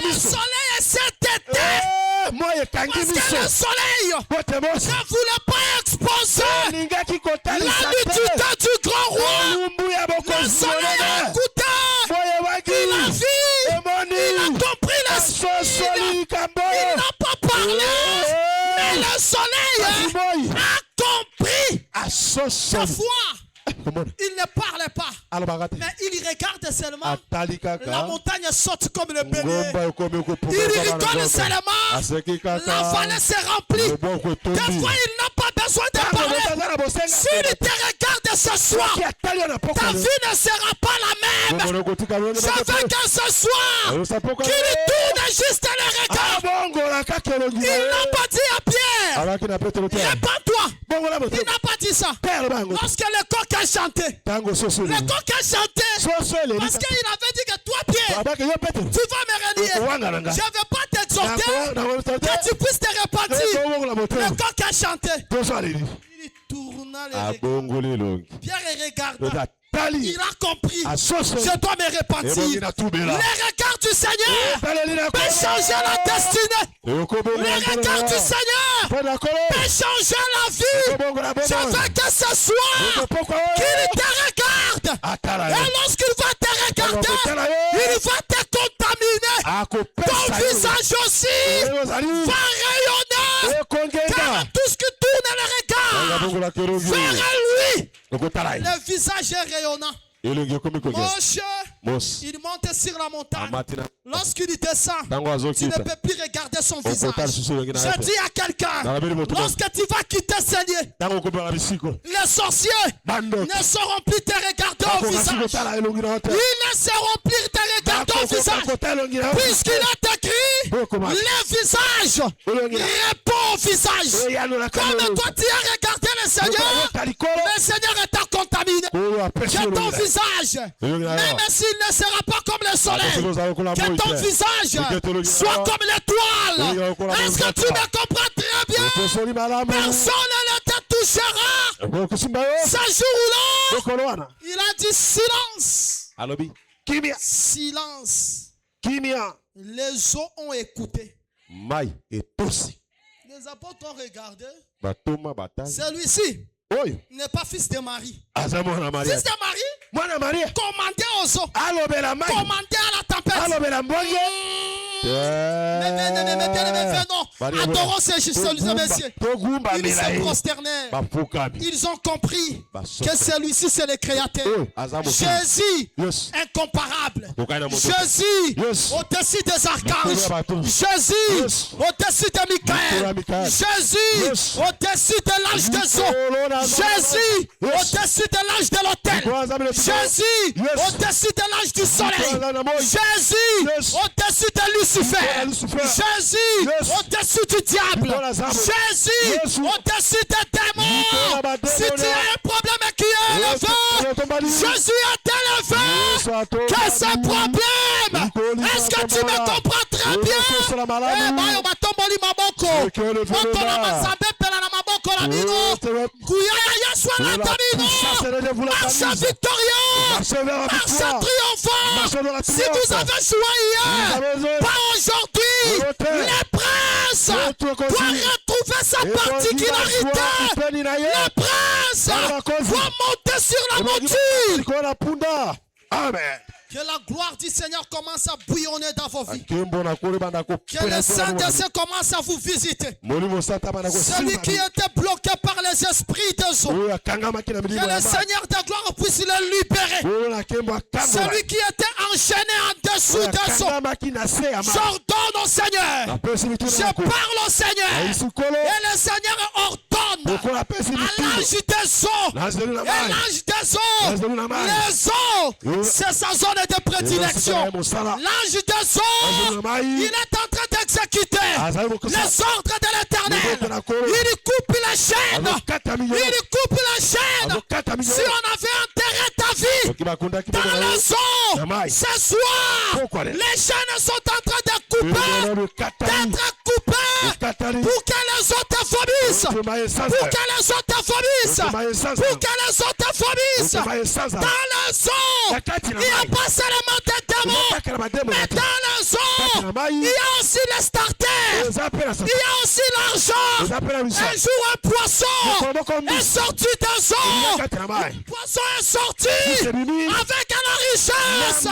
Le soleil s'est éteint. Parce que le soleil ne voulait pas exposer l'habitude du grand roi. Le soleil a écouté, il a vu, il a compris la suite. Il n'a pas parlé, mais le soleil a compris. Parfois, il ne parlait pas, mais il regarde seulement. La montagne saute comme le bélier. Il rigole seulement. La vallée se remplit. Des fois, il n'a pas besoin de parler. S'il te regarde ce soir, ta vie ne sera pas la même. Je veux que ce soir, qu'il tourne juste le regard. Il n'a pas dit à Pierre, répands-toi. Il n'a pas dit ça. Lorsque le coq a chanté, le coq a chanté parce qu'il avait dit que toi, Pierre, tu vas me renier. Je ne vais pas t'exhorter que tu puisses te repentir. Le coq a chanté. Il tourna le regard. Pierre regarda. Il a compris. Je dois me repentir. Les regards du Seigneur peuvent changer la destinée. Les regards du Seigneur peuvent changer la vie. Je veux que ce soit qu'il te regarde. Et lorsqu'il va te regarder, il va te contaminer. Ton visage aussi va rayonner. Car tout ce qui tourne le regard vers lui. Le visage est rayonnant. Moshe, il monte sur la montagne. Lorsqu'il descend, tu ne peux plus regarder son visage. Je dis à quelqu'un, lorsque tu vas quitter ce lieu, les sorciers ne sauront plus te regarder au visage. Ils ne sauront plus te regarder au visage. Puisqu'il est écrit, le visage répond au visage. Comme toi tu as regardé le Seigneur est contaminé. Que ton visage, même s'il ne sera pas comme le soleil, que ton visage soit comme l'étoile. Est-ce que tu me comprends très bien? Personne ne te touchera. Ce jour-là, il a dit silence. Silence. Les eaux ont écouté. Les apôtres ont regardé. Celui-ci n'est pas fils de Marie. Fils de Marie, commandé aux eaux, commandé à la tempête. Mais non, adorons ces messieurs. Ils se prosternèrent. Ils ont compris que celui-ci c'est le créateur. Jésus incomparable. Jésus au-dessus des archanges. Jésus au-dessus de Michael. Jésus au-dessus de l'âge des eaux. Jésus au-dessus de l'âge de l'autel. Jésus au-dessus de l'âge du soleil. Jésus au-dessus de Lucifer. Jésus au-dessus du diable. Jésus au-dessus des démons. Si tu as un problème qui est élevé, Jésus est élevé. Que ce problème, est-ce que tu me comprends très bien? Marche victorieux, marche triomphant. Si vous avez joué hier, pas aujourd'hui, les princes doivent retrouver sa particularité. Les princes vont monter sur la monture. Amen. Que la gloire du Seigneur commence à bouillonner dans vos vies. Que le Saint-Esprit commence à vous visiter. Celui qui était bloqué par les esprits des eaux. Que le Seigneur de gloire puisse le libérer. Celui qui était enchaîné en dessous des eaux. J'ordonne au Seigneur. Je parle au Seigneur. Et le Seigneur ordonne à l'âge des eaux. Et l'âge des eaux. Les eaux, c'est sa zone de prédilection. L'ange des eaux, il est en train d'exécuter les ordres de l'Éternel. Il coupe les chaînes. Il coupe les chaînes. Si on avait enterré ta vie dans les eaux, ce soir, les chaînes sont en train de couper, d'être coupées pour que les eaux te vomissent. Pour que les eaux te vomissent. Pour que les eaux te vomissent. Dans les eaux, il n'y a pas seulement des démons, mais dans les eaux, il y a aussi les starters. Il y a aussi l'argent. Un jour, un poisson est sorti des eaux. Le poisson est sorti avec la richesse.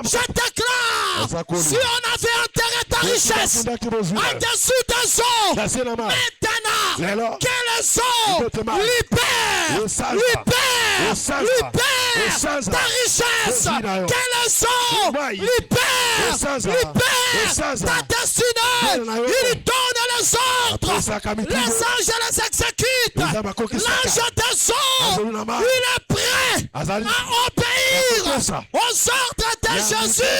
Je déclare, si on avait enterré ta richesse en dessous des eaux, maintenant, que les eaux libèrent ta richesse. Que les eaux libèrent ta destinée. Il donne les ordres. Les anges les exécutent. L'ange des eaux, il est prêt à obéir aux ordres de Jésus.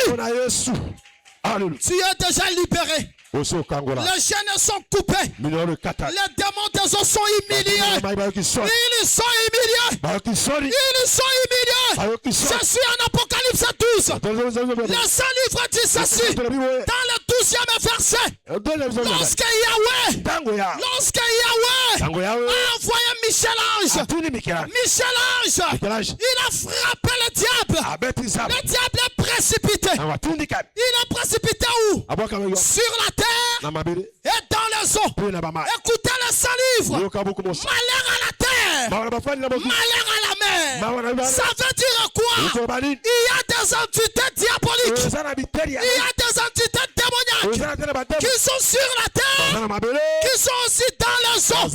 Tu es déjà libéré. Les gènes sont coupés. Les démons des eaux sont humiliés. Ils sont humiliés. Ils sont humiliés. Je suis en Apocalypse 12. Le Saint-Livre dit ceci. Dans le 12e verset. Lorsque Yahweh a envoyé Michel-Ange, il a frappé le diable. Le diable est précipité. Il est précipité où? Sur la terre et dans les eaux. Écoutez le Saint-Livre. Malheur à la terre. Malheur à la mer. Ça veut dire quoi? Il y a des entités diaboliques. Il y a des entités démoniaques qui sont sur la terre, qui sont aussi dans les eaux.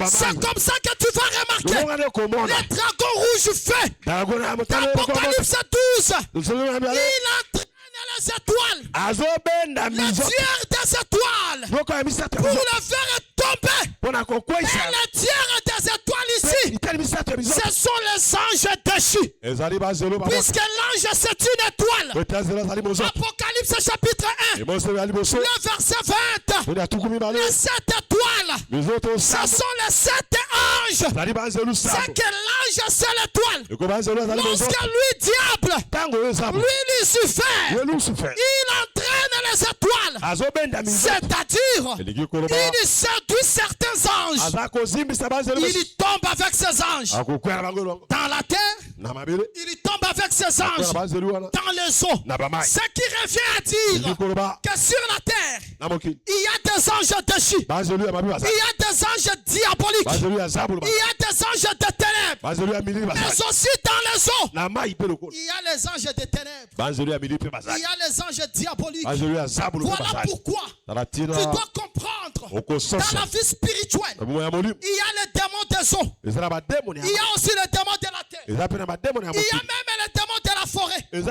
C'est comme ça que tu vas remarquer les dragons rouges faits. Apocalypse 12. Il entraîne les étoiles. Le tiers des étoiles. Pour le faire tomber. Et le tiers des étoiles ici, ce sont les anges déchus. Puisque l'ange c'est une étoile. Apocalypse chapitre 1. Le verset 20. Les 7 étoiles. Ce sont les 7 anges. C'est que l'ange c'est l'étoile. Lorsque lui diable, lui Lucifer, il entraîne les étoiles. C'est-à-dire, il séduit certains anges. Il tombe avec ses anges. Dans la terre, il tombe avec ses anges. Dans les eaux. Ce qui revient à dire que sur la terre, il y a des anges déchus. Il y a des anges diaboliques. Il y a des anges de ténèbres. Mais aussi dans les eaux, il y a les anges de ténèbres. Il y a les anges diaboliques. Voilà pourquoi tu dois comprendre dans la vie spirituelle, il y a les démons des eaux. Il y a aussi les démons de la terre. Il y a même les démons de la forêt. Et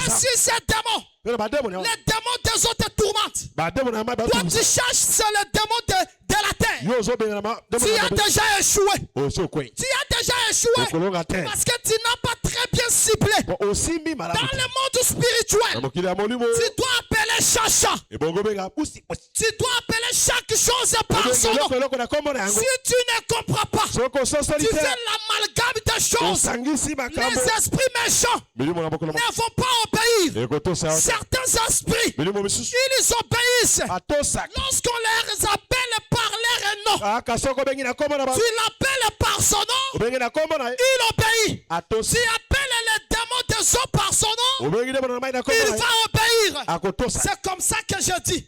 si ces démons, les démons des eaux te tourmentent, toi tu cherches c'est le démon de la terre. Tu as déjà échoué. Tu as déjà échoué parce que tu n'as pas très bien ciblé. Dans le monde spirituel, tu dois appeler Chacha. Tu dois appeler chaque chose par son nom. Si tu ne comprends pas, tu fais l'amalgame des choses. Les esprits méchants ne vont pas obéir. Certains esprits, ils obéissent lorsqu'on les appelle par leur nom. Tu l'appelles par son nom, il obéit. Tu appelles les démons des eaux par son nom, il va obéir. C'est comme ça que je dis.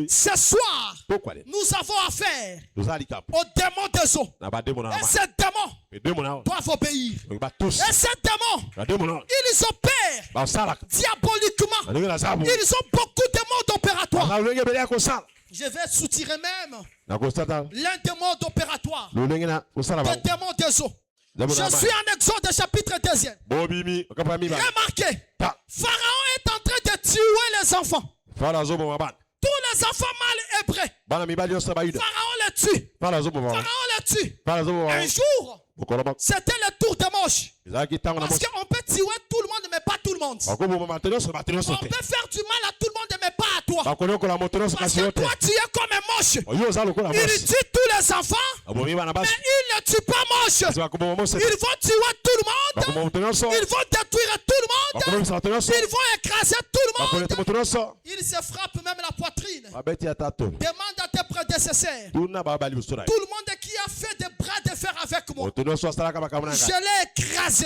Ce soir, nous avons affaire aux démons des eaux. Et ces démons doivent obéir. Et ces démons, ils opèrent diaboliquement. Ils ont beaucoup de modes opératoires. Je vais soutirer même l'un des modes opératoires des démons des eaux. Je suis en Exode chapitre 2. Remarquez, Pharaon est en train de tuer les enfants. Tous les enfants mâles hébreux. Pharaon les tue. Un jour, c'était le tour de Moche. Parce qu'on peut tuer tout le monde, mais pas tout le monde. On peut faire du mal à tout le monde, mais pas à toi. Parce que toi, tu es comme un Moche. Il tue tous les enfants, mais il ne tue pas Moche. Ils vont tuer tout le monde. Ils vont détruire tout le monde. Ils vont écraser tout le monde. Ils se frappent même la poitrine. Demande à tes prédécesseurs. Tout le monde qui a fait des bras de fer avec moi, je l'ai écrasé.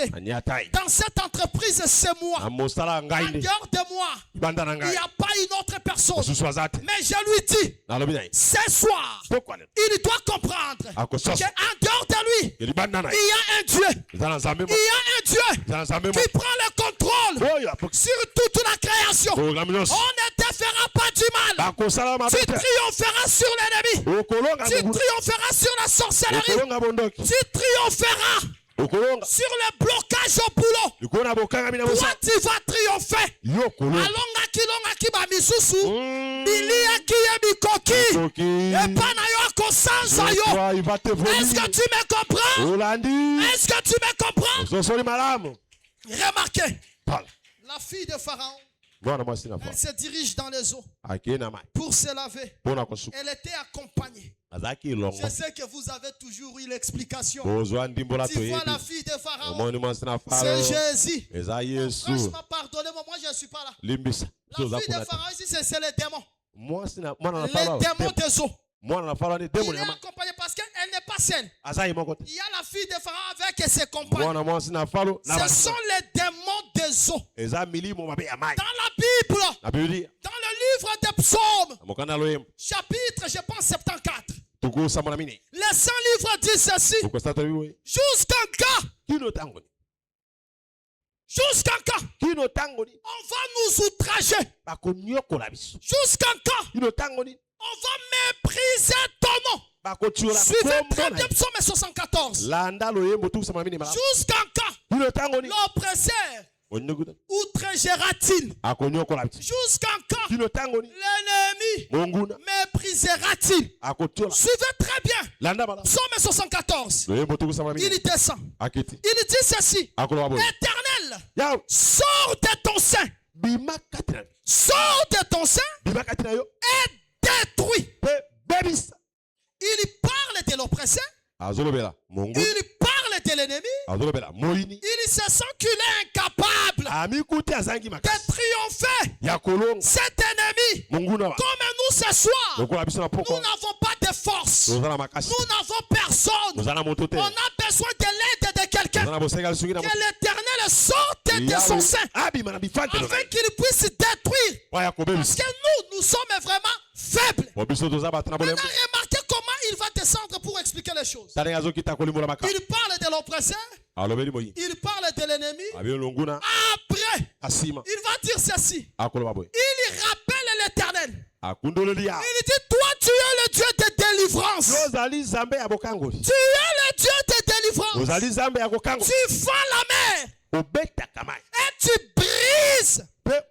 Dans cette entreprise, c'est moi. En dehors de moi, il n'y a pas une autre personne. Mais je lui dis, ce soir, il doit comprendre qu'en dehors de lui, il y a un Dieu. Il y a un Dieu qui prend le contrôle sur toute la création. On ne te fera pas du mal. Tu triompheras sur l'ennemi. Tu triompheras sur la sorcellerie. Tu triompheras sur le blocage au boulot. Toi tu vas triompher. Alonga kilonga kiba misusu. Bilia kiye mikoki. Et panayo akosanza yo. Est-ce que tu me comprends? Est-ce que tu me comprends? Remarquez, la fille de Pharaon Elle se dirige dans les eaux pour se laver. Elle était accompagnée. Je sais que vous avez toujours eu l'explication. Tu vois la fille de Pharaon, c'est Jésus. Franchement, pardonnez-moi, moi je ne suis pas là. La fille de Pharaon ici, c'est les démons. Les démons des eaux. Il est accompagné parce qu'elle n'est pas saine. Il y a la fille de Pharaon avec ses compagnons. Ce sont les démons des eaux. Dans la Bible, dans le livre des psaumes, chapitre, je pense, 74. Les 100 livres disent ceci. Jusqu'à quand on va nous outrager? Jusqu'à quand on va mépriser ton nom? Suivez très bien psaume 74. Jusqu'à quand l'oppresseur outragera-t-il? Jusqu'à quand l'ennemi méprisera-t-il? Suivez très bien psaume 74. Il descend. Il dit ceci. Éternel, sors de ton sein. Sors de ton sein et détruis. Il parle de l'oppresseur. Il parle de l'ennemi. Il se sent qu'il est incapable de triompher cet ennemi. Comme nous ce soir, nous n'avons pas de force. Nous n'avons personne. On a besoin de l'aide de quelqu'un. Que l'Éternel sorte de son sein afin qu'il puisse détruire. Parce que nous sommes vraiment faibles. Maintenant, remarquez comment il va descendre pour expliquer les choses. Il parle de l'oppresseur. Il parle de l'ennemi. Après, il va dire ceci. Il rappelle l'Éternel. Il dit, toi tu es le Dieu de délivrance. Tu es le Dieu de délivrance. Tu fends la mer. Et tu brises les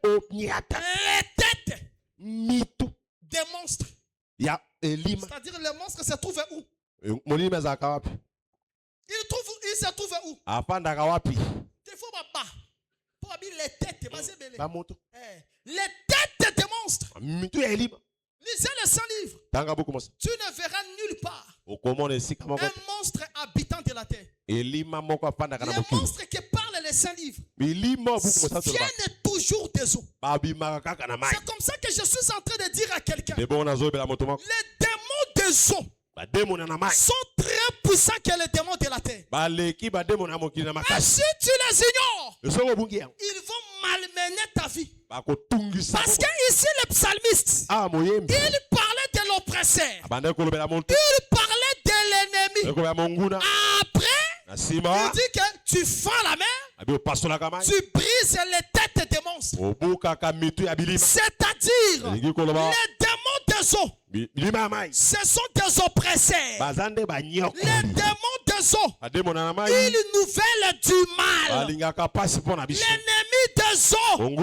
têtes des monstres. C'est-à-dire les monstres se trouvent où? Il se trouve où? Il faut les têtes. Les têtes des monstres. Lisez les 100 livres. Tu ne verras nulle part un monstre habitant de la terre. Les monstres qui parlent les 100 livres viennent toujours des eaux. C'est comme ça que je suis en train de dire à quelqu'un. Les démons des eaux sont très puissants que les démons de la terre. Et si tu les ignores, ils vont malmener ta vie. Parce que ici le psalmiste, il parlait de l'oppresseur. Il parlait de l'ennemi. Après, il dit que tu fends la mer, tu brises les têtes des monstres. C'est-à-dire, les démons des eaux, ce sont des oppresseurs. Les démons des eaux, ils nous veulent du mal. L'ennemi des eaux, ils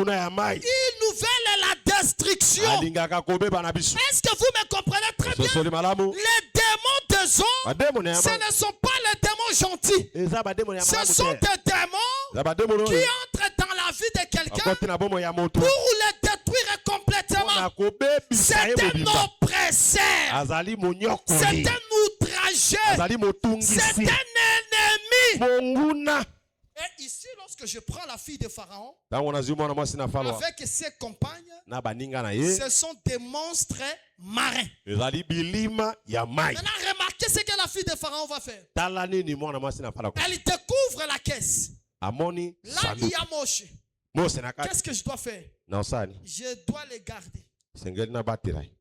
nous veulent la destruction. Est-ce que vous me comprenez très bien? Les démons des eaux, ce ne sont pas les démons gentils. Ce sont des démons qui entrent dans la vie de quelqu'un pour le détruire complètement. C'est un oppresseur. C'est un outragé. C'est un ennemi. Et ici, lorsque je prends la fille de Pharaon avec ses compagnes, ce sont des monstres marins. Maintenant, remarquez ce que la fille de Pharaon va faire. Elle découvre la caisse. Là, il y a Moshe. Qu'est-ce que je dois faire? Je dois les garder.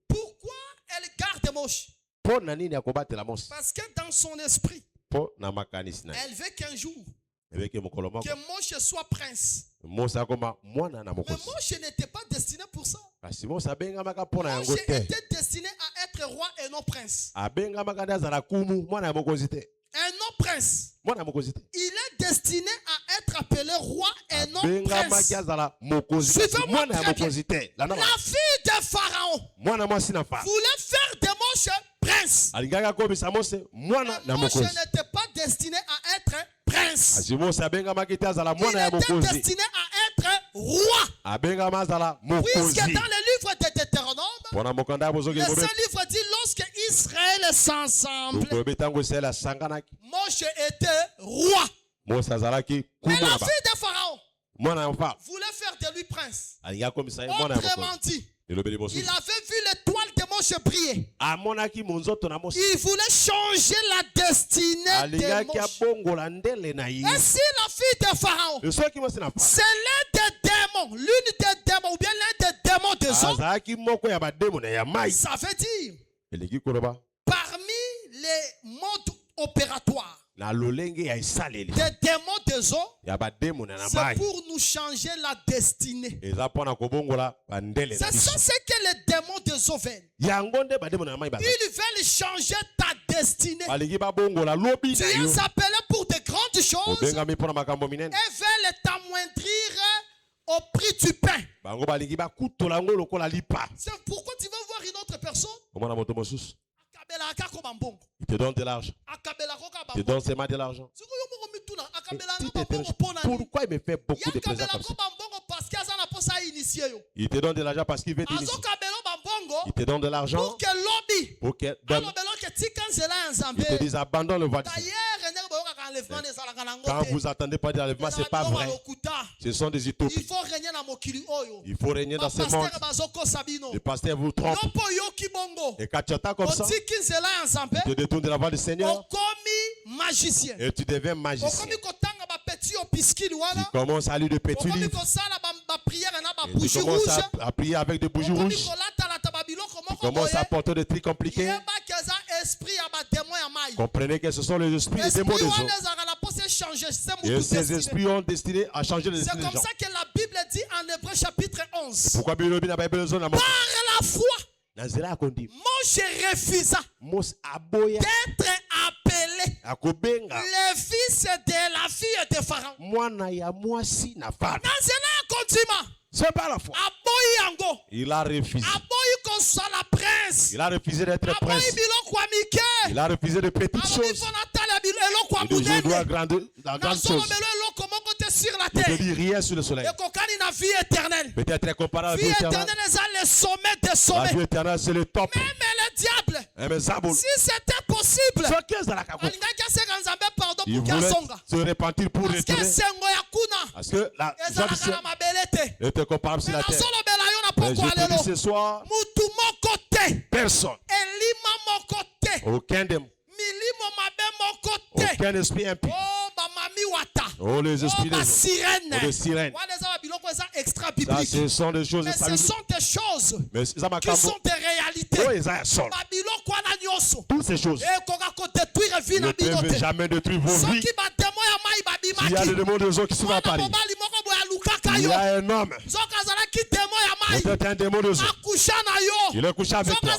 Pourquoi elle garde Moshe? Parce que dans son esprit, elle veut qu'un jour que Moshe soit prince. Mais Moshe n'était pas destiné pour ça. Moshe était destiné à être roi et non prince. Un non prince, il est destiné à être appelé roi et non prince. Suivez-moi très bien. La fille de Pharaon voulait faire de Moshe prince. Moshe n'était pas destiné à être prince. Il était destiné à être roi. Puisque dans le livre de Deutéronome, le Saint livre dit lorsque Israël s'ensemble, Moïse était roi. Mais la fille de Pharaon voulait faire de lui prince. Autrement dit, il avait vu l'étoile de Moïse briller. Il voulait changer la destinée de Moïse. Et si la fille de Pharaon, c'est l'un des démons, l'une des démons ou bien l'un des démons des hommes, ça veut dire parmi les modes opératoires des démons des eaux, c'est pour nous changer la destinée. C'est ça ce que les démons des eaux veulent. Ils veulent changer ta destinée. Tu es appelé pour de grandes choses et veulent t'amoindrir au prix du pain. C'est pourquoi tu vas voir une autre personne. Il te donne de l'argent. Il te donne seulement de l'argent. Pourquoi il me fait beaucoup de plaisir comme ça? Il te donne de l'argent parce qu'il veut t'initier. Il te donne de l'argent pour que il te dise abandonne le voisin. Quand vous attendez pas d'enlèvement, ce n'est pas vrai. Ce sont des utopies. Il faut régner dans ce monde. Les pasteurs vous trompent. Et quand tu attends comme ça, tu te détournes de la voie du Seigneur. Et tu deviens magicien. Tu commences à lire de petits livres. Et tu commences à prier avec des bougies rouges. Tu commences à porter des trucs compliqués. Comprenez que ce sont les esprits des démons des hommes. Et ces esprits ont destiné à changer les esprits des gens. C'est comme ça que la Bible dit en Hébreux chapitre 11. Pourquoi Par la foi, Moïse refusa d'être appelé le fils de la fille de Pharaon. C'est pas la foi. Il a refusé. Il a refusé d'être prince. Il a refusé de petites choses. Il doit grandir la grande chose. Il ne dit rien sur le soleil. Peut-être comparé à la vie éternelle. La vie éternelle, c'est le top. Même le diable, si c'était possible, il voulait se repentir pour retourner. Parce que la joie du ciel était comparable sur la terre. Mais je te dis ce soir, personne, aucun démon, aucun esprit impie. Oh, les esprits des sirènes. Ça, ce sont des choses. Mais ce sont des choses qui sont des réalités. Toutes ces choses ne peuvent jamais détruire vos vies. Il y a des démons de eau qui sont à Paris. Il y a un homme. C'était un démon de eau. Il est couché avec toi.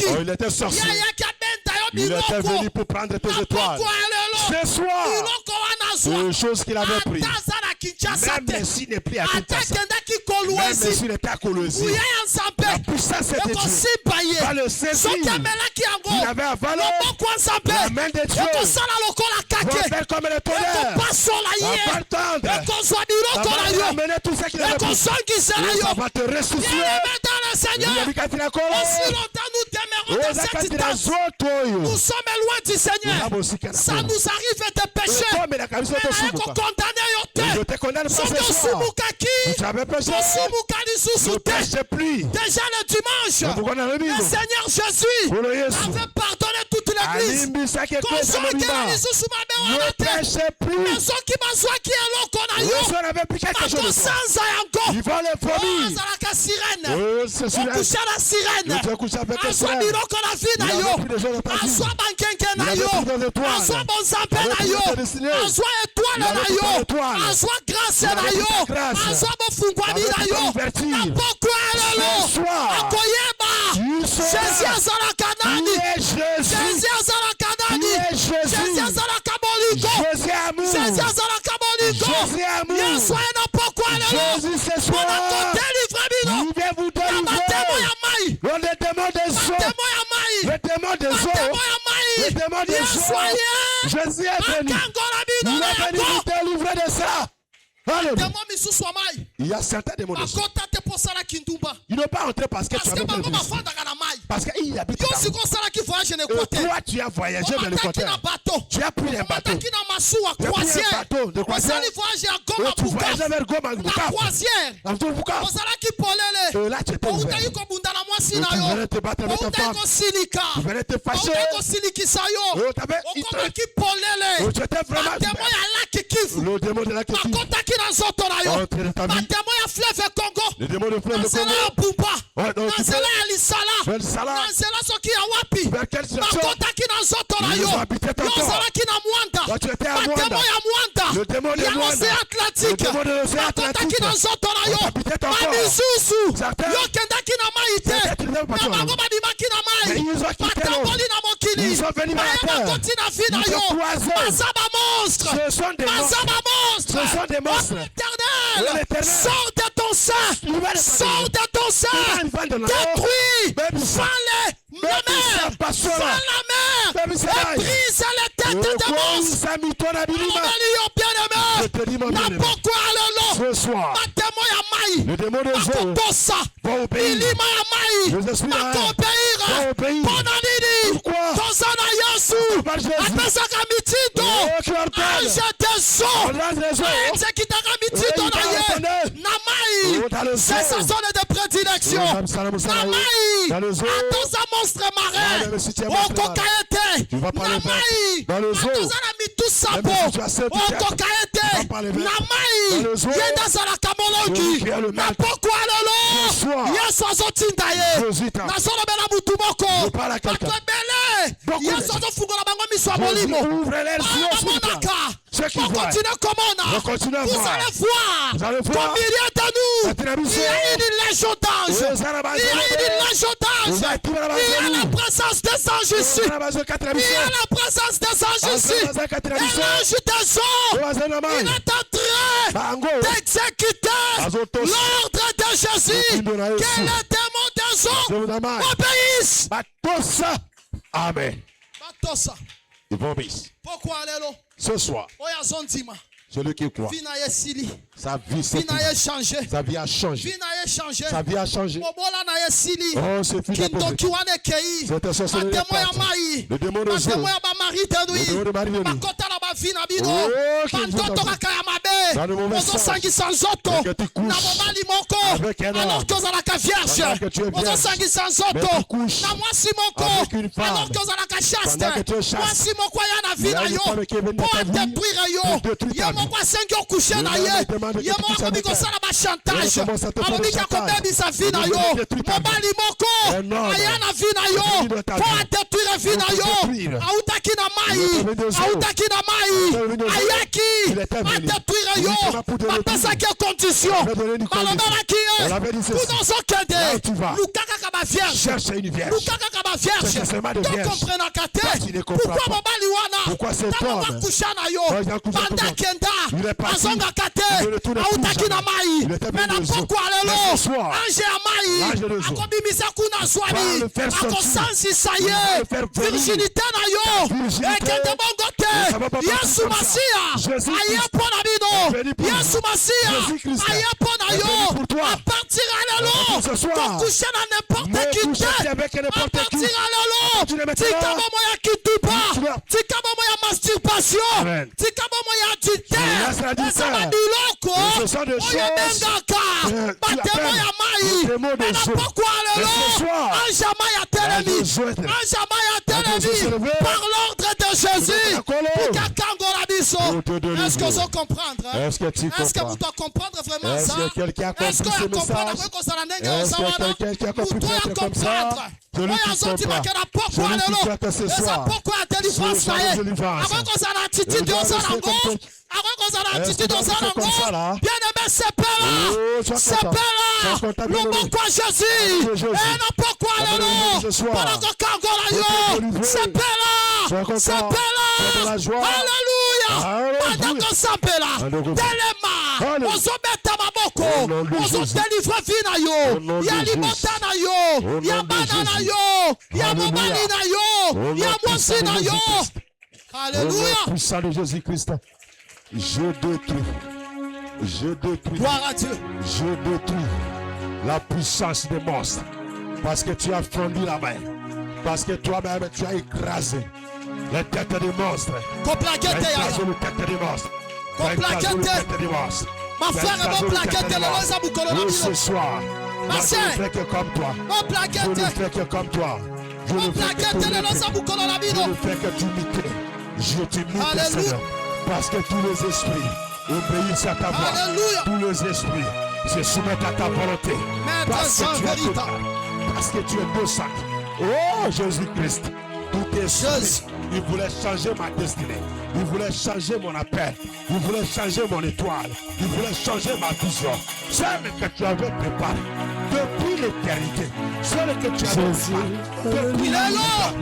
Oh, il était sorcier. Il était venu pour prendre tes étoiles. Ce soir, les choses qu'il avait prises. Même s'il n'est plus à Kinshasa. Même s'il n'est à Kolwezi. La puissance de Dieu va le saisir. Il avait avalé la main de Dieu. Va faire comme le tonnerre. Va attendre. Ça va amener tout ce qu'il avait pris. Ça va te ressusciter. Aussi longtemps nous demeurons dans cette tâche, nous sommes loin du Seigneur. Ça nous arrive de pécher. Mais je te condamne pas ce soir. Tu avais péché. Ne péchez plus. Déjà le dimanche, le Seigneur Jésus avait pardonné toute l'église. Ne péchez plus. Il va les vomir. C'est sur la sirène. Il a pris des gens dans ta vie. Il a pris des étoiles. Il a pris étoile. Jésus ce soir, il vient vous délivrer. Le démon des eaux. Le démon des eaux. Le démon des eaux. Jésus est venu. Il est venu vous délivrer de ça. Alléluia. Il y a certains démons de sang. Ils n'ont pas entré parce que tu as fait parce qu'il habite là. Toi, tu as voyagé vers l'Équateur. Tu as pris un bateau. Tu as pris un bateau de croisière. Tu voyageais vers Goma. Et là, tu étais ouvert. Et tu venais te battre avec ta femme. Tu venais te fâcher. Et tu étais vraiment le démon de la Kivu. Entre dans ta vie. Le démon de fleuve Congo. Ouais, donc tu peux. Vers Sala. Vers quelle situation? Ils ont habité ton corps. Toi, tu étais à Mwanda. Le démon de Mwanda. Le démon de l'océan Atlantique. Ils ont habité ton corps. Certains. Mais ils ont quitté l'eau. Ils sont venus à la terre. Ils ont croisé. Ce sont des monstres. Ce sont des monstres. L'Éternel. Sors de ton sein. Sors de ton sein. Détruis. Fends-les. La mer. Fends la mer. Et brise les têtes des monstres. Je te dis, mon bien-aimé, ce soir, le démon de Zéo va obéir. Les esprits vont obéir. Pourquoi? Par Jésus. C'est sa zone de prédilection. Atoza monstre marin. Okokaete. Namai. Atoza na mitu sabo. Okokaete. Namai. Yenda zala kamologi. Napoko alolo. Yesu azotinda ye. Nasolo bela mutu moko. Akobele. Yesu azofungola bango miso ya molimo. Monaka. Vous allez voir qu'au milieu de nous, il y a une légion d'anges. Il y a la présence des anges ici. Il y a la présence des anges ici. Et l'ange des eaux, il est en train d'exécuter l'ordre de Jésus. Que les démons des eaux obéissent. Amen. Ils vont obéir. Pourquoi allez-vous? Ce soir, celui qui croit, sa vie s'est changée. Sa vie a changé. Sa vie a changé. Oh, ce fut la pauvreté. C'était ce soir. Le démon de Zéo. Le démon de Marie de nous. Oh, qui vous envoie dans le mauvais sens. Que tu couches avec un homme. Pendant que tu es vierge. Mais tu couches avec une femme. Pendant que tu es chaste. Il y a une femme qui est venue dans ta vie pour détruire ta vie. Cherche une vierge. Pourquoi cet homme il est parti. Il est tout le il était venu de Zéo. Mais ce soir, l'ange de Zéo va le faire sortir. Virginité na yo. Ekende bongo te. Yesu Masia. Aye pona bino. Yesu Masia. Aye pona yo. À partir à l'élo. Coucher dans n'importe qui te. À partir à l'élo. Tikaba moya kituba. Tikaba moya masturbation. Tikaba moya adultère. Ezaba biloko. Oya bengaka. Batemo ya mai. Mena pourquoi l'élo. Anjama ya telemi. Anjama ya telemi. Par l'ordre de Jésus. Est-ce que vous comprenez? Est-ce que tu comprends? Est-ce que vous doit comprendre vraiment ça? Est-ce que quelqu'un a compris ce message? Est-ce que quelqu'un a compris peut-être comme ça? Celui qui comprend. Celui qui croit que ce soir. Bien-aimé, c'est pas là. C'est pas là. Le mot quoi Jésus. Et non pourquoi le nom. Pendant que Kangola c'est pas là. C'est pas là. Alléluia. Pendant que ça peut là. Téléma. On se met à ma boko. On se délivre vina yo. Y'a limota na yo. Y'a banana yo. Y'a mobali na yo. Y'a mosi na yo. Alléluia. Puissant de Jésus-Christ. Je détruis Je détruis. Gloire à Dieu. Je détruis la puissance des monstres. Parce que tu as fendu la main. Parce que toi-même tu as écrasé les têtes des monstres. Tu as écrasé les têtes des monstres. Tu as écrasé les têtes des monstres. Ma frère est bon plaquette. Oui, ce soir. Ma soeur. Je ne fais que comme toi. Je ne fais que comme toi. Je ne fais que t'imiter. Je t'imite, Seigneur. Parce que tous les esprits obéissent à ta voix. Alléluia. Tous les esprits se soumettent à ta volonté. Parce que tu es total. Parce que tu es docile. Oh Jésus-Christ. Tout esprit, il voulait changer ma destinée. Il voulait changer mon appel. Il voulait changer mon étoile. Il voulait changer ma vision. Celle que tu avais préparée depuis l'éternité. Celle que tu avais préparée depuis l'éternité.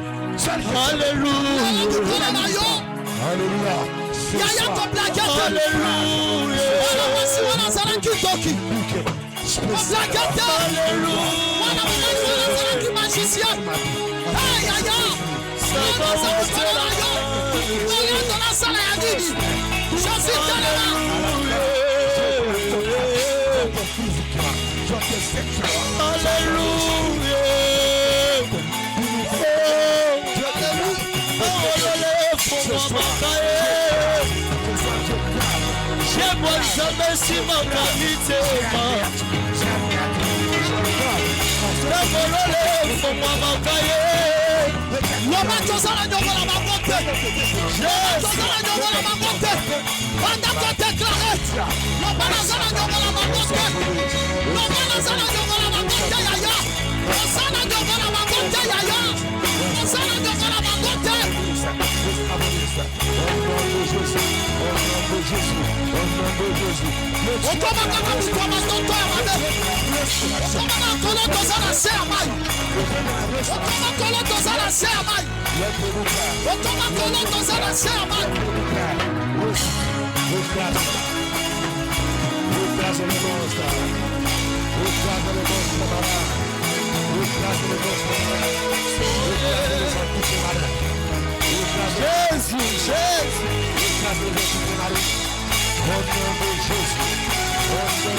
Alléluia. Alléluia.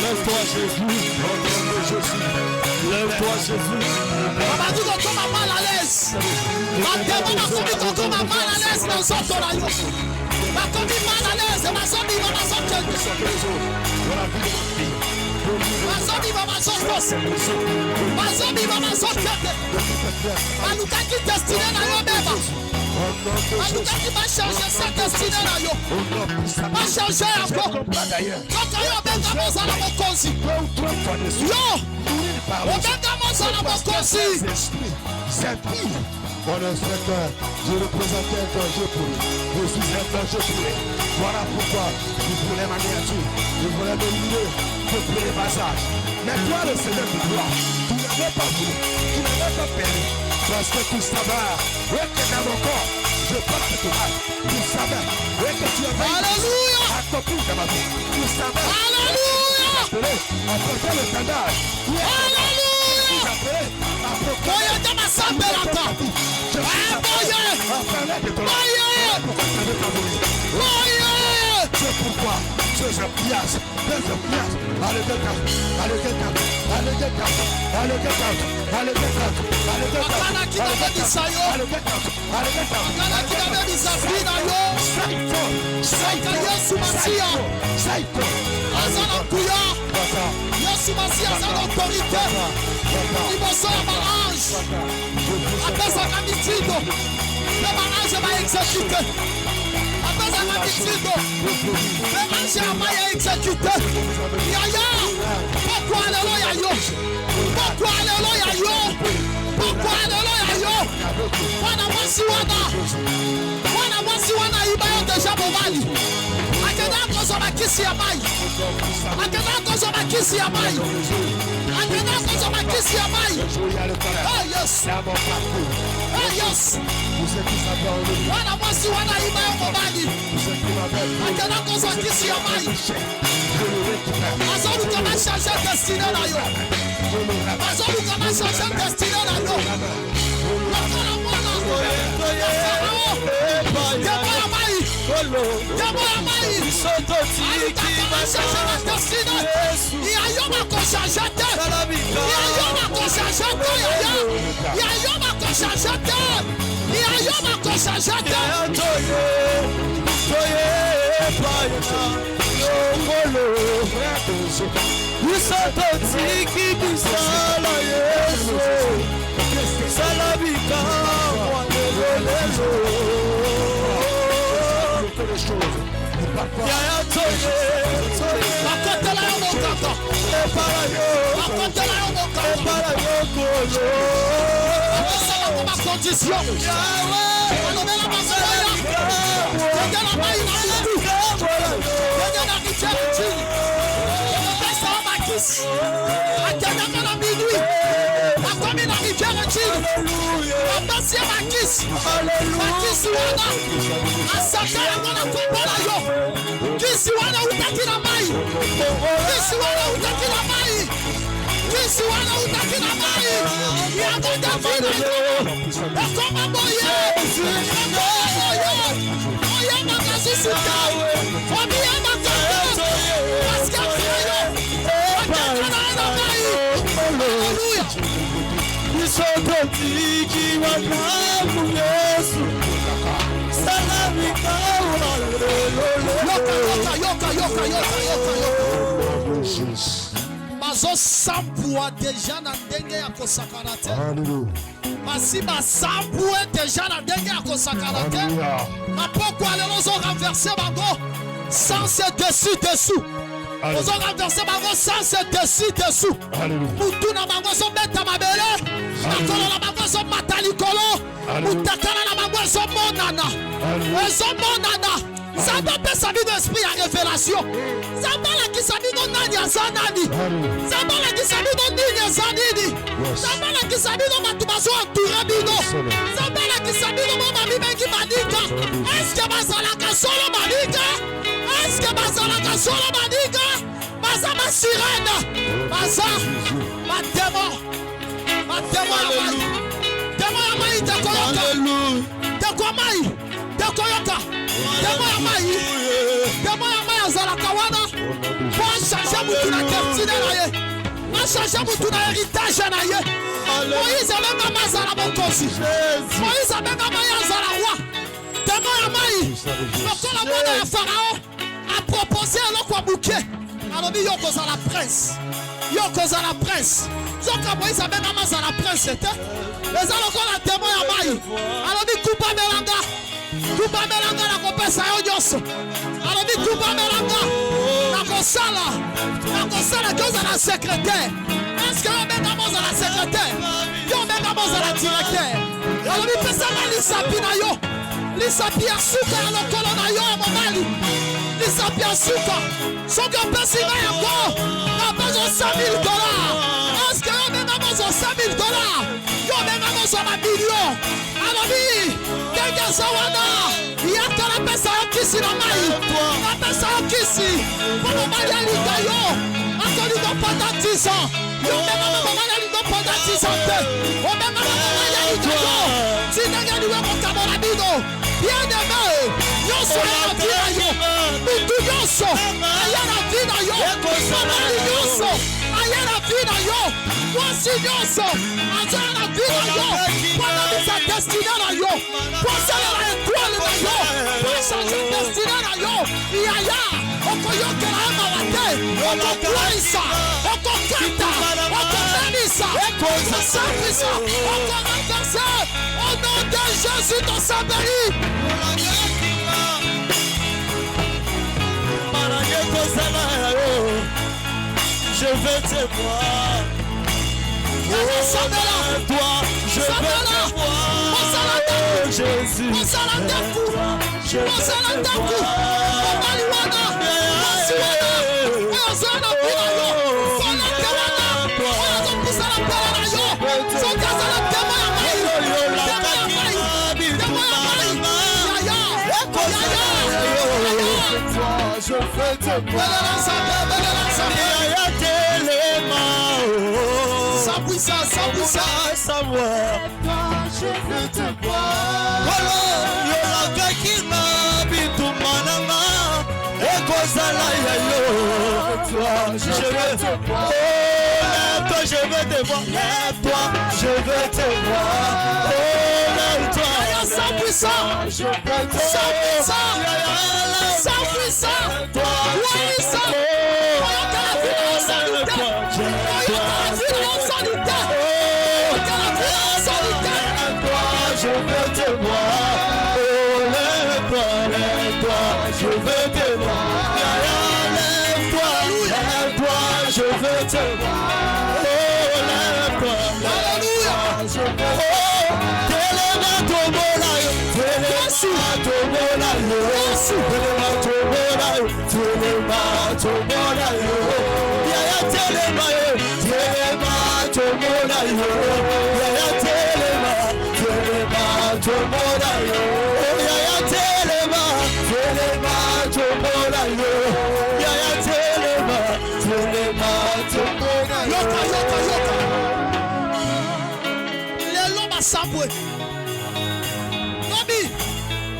Lève-toi Jésus. Lève-toi Jésus. Papa dit qu'on tombe mal à l'aise. Ma démon m'a commis qu'on tombe mal à l'aise dans son toraillon. Ma commis mal à l'aise. Ma somme va ma somme tête. Ma somme va ma somme poste. Ma somme va ma somme tête. Ma louka qui destiné na yo beba. Ma louka qui va changer sa destinée na yo. Va changer encore. Quand yo beba mon sana mon consi. Yo. Mon inspecteur, je représentais un danger pour lui. Je suis un danger pour lui. Voilà pourquoi il voulait m'anéantir. Il voulait m'éliminer depuis les passages. Mais toi, le Seigneur de gloire, tu n'avais pas voulu, tu n'avais pas permis. Parce que tu savais, oui, que dans mon corps, je porte ton mal. Tu savais, oui, que tu avais accompli dans ma vie. Tu savais, Alléluia. apporter le scandale. Alléluia. Boye de ma sambelata. C'est pourquoi ces pièces, exécuté. Yaya, pourquoi alléluia yo? Pourquoi alléluia yo? Pourquoi alléluia yo? Wana wasiwana ibayo deja bobali. Akenda kozoma kisi ya mai. Akenda kozoma kisi ya mai. Akenda kozoma kisi ya mai. Oh yes. Oh yes. Wana wasiwana ibayo bobali. Akenda kozoma kisi ya mai. Azolu kama changer destinée na yo. Azolu kama changer destinée na yo. Yabaya mai. changer ma destinée. Il y a yo ma changer terre. Il y a yo ma changer terre. Il y a yo ma changer terre. Il y a yo ma changer terre. Bazo sambua déjà na ndenge ya kosakana te. Basi basambua déjà na ndenge ya kosakana te. Na pourquoi les gens ont renversé bango sans se dessous. Ils ont renversé bango sans se dessous. Mutu na bango so beta mabele. Na kolo na bango so matalikolo. Mutakana na bango so monana. So monana. Zamba pesa bino esprit ya révélation. Zamba la kisabino nani azanani. Zamba la kisabino nini azanini. Zamba la kisabino matubazo entouré bino. Zamba la kisabino mama mibengi manika. Est-ce que bazalaka solo manika? Est-ce que bazalaka solo manika? Baza ma sirène. Baza ma démon. Ma démon ya mai. Démon ya mai dekoyoka. Deko mai. Dekoyoka. Demo ya mai azalaka wana. Pour changer mutu na destinée na ye. Na changer mutu na héritage na ye. Moïse abenga mazala bokosi. Moïse abenga mai azala roi. Demo ya mai. Lokola mwana ya Pharaon a proposé eloko ya buke. Alobi yo kozala prince. Yo kozala prince. Zoka Moïse abenga mazala prince te. Eza lokola demo ya mai. Alobi kupa melanga. Kupa melanga na kopesa yo nyonso. Alobi kupa melanga na kosala koza na secrétaire. Est-ce que yo benga moza na secrétaire? Yo benga moza na directeur. Alobi pesa na lisapi na yo. Lisapi ya suka ya lokolo na yo ya mobali. Lisapi ya suka. Soki opesi nga yango na besoin $100,000. Est-ce que yo benga moza $100,000? Yo benga moza na million. Alobi kenge zawana yaka na pesa yo kisi na mai. Na pesa yo kisi. Pono mali ya lika yo. Akoligo pendant 10 ans. Yo benga mali ya lika pendant 10 ans te. O benga mali ya lika yo. Tinenge niwe mokabo na bino. Bien aimé. Nyonso ya na vi na yo. Mutu nyonso. Aya na vi na yo. Mobali nyonso. Aya na vi na yo. Mwasi nyonso. Aza na vi na yo. Pwana bisa destinée na yo. Pwasala na étoile na yo. Pwasala destinée na yo. Yaya. Okoyokela ya mawate. Okokwisa. Okokata. Okomenisa. Okosafisa. Okorenverse. Au nom de Jésus, ton sang béni. Je veux te voir. Toi, je veux te voir. Jésus. Je veux te voir. Sa puissance, sa puissance, savoir. Je veux te voir. je veux te voir. Lève-toi, je veux te voir. Lève-toi, je veux te voir. Oh, lève-toi. Sans puissant, je veux te voir. Sans puissant, sans puissant. Puissant. Je veux te voir. Oh, lève-toi, lève-toi, je veux te voir. Lève-toi, lève-toi, je veux te voir. Oh, lève-toi, alléluia, je veux te voir. Téléma tomolayo, téléma tomolayo, téléma tomolayo, téléma tomolayo. Yaya téléma yo, téléma tomolayo. Yaya téléma, téléma tomolayo. Yaya téléma, téléma tomolayo. Yaya téléma, téléma tomolayo. Yoka, yoka, yoka. Lelo basabwe.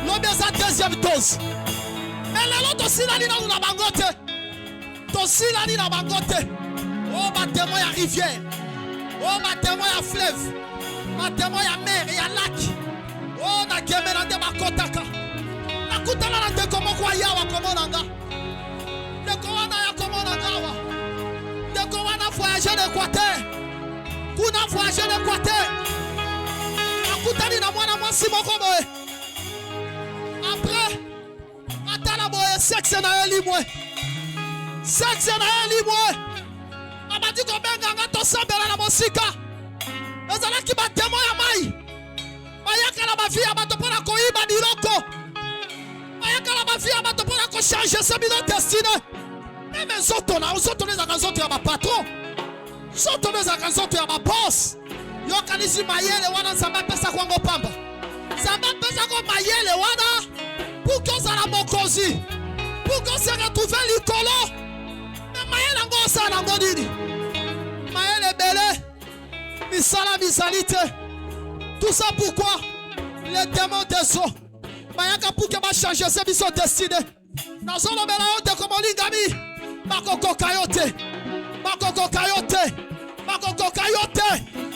Lobi eza deuxième dose. Mais lelo tosilani na bangote. Tosilani na bangote. Oh, ma témoin ya rivière. Oh, ma témoin ya fleuve. Ma témoin ya mer et ya lac. Oh, na gemena de bakotaka. Na kutala na ndeko moko yawa komonanga. Ndeko wana ya komonanga wa. Ndeko wana voyager l'Équateur. Kuna voyager l'Équateur. Na kutani na mwana mwasi moko boye. Après, atala boye sexe na elimwe. Sexe na elimwe. Abadi ko benga ngato sambela na mosika. Ezalaki ba témoin ya mai. Bayaka na ba vie ya bato pona ko iba biloko. Bayaka na ba vie ya bato pona ko changer sa bino destinée. Même zotona za kanzoto ya ba patron. Zotona za kanzoto ya ba boss. Yo kanisi mayele wana nzamba pesa kwango pamba. Nzamba pesa ko mayele wana. Pour que ça la mokozi. Pour que ça retrouve likolo. Mayele ngo sa na ngodini. Mayele belé. Misala misalite. Tout ça pourquoi? Les démons des eaux. Mayaka pour que va changer ses visions destinées. Dans son nom de comme lingami. Makoko kayote. Makoko kayote. Makoko kayote.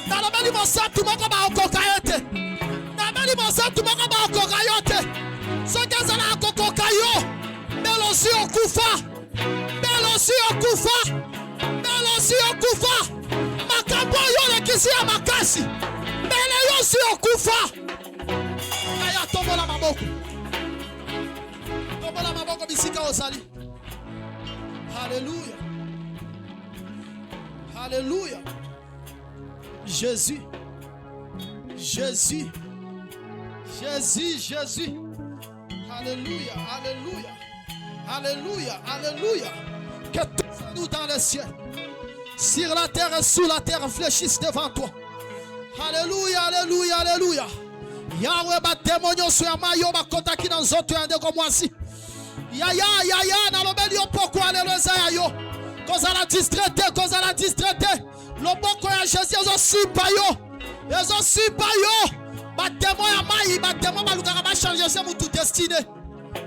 Dans le même moment tout moko ba kokayote. Dans le même moment tout moko ba kokayote. Ce que ça la koko kayo. Melosi okufa. Melosi okufa. Melosi okufa. Makambo yo le kisi ya makasi. Mele yo si okufa. Aya tombola maboko. Tombola maboko bisika osali. Alléluia. Alléluia. Jésus. Jésus. Jésus, Jésus. Alléluia, alléluia. Alléluia, alléluia. Que tous nous dans le ciel, sur la terre et sous la terre, fléchissent devant toi. Alléluia, alléluia, alléluia. Yahweh ba démonio sur mayo ba kotaki dans zoto yande komwasi. Ya na lobeli opoko alléluia yo. Koza la distraité. Loboko ya Jésus ezo sipa yo. Ezo sipa yo. Ba démon ya mai, ba démon ba lukaka ba changer se mutu destiné.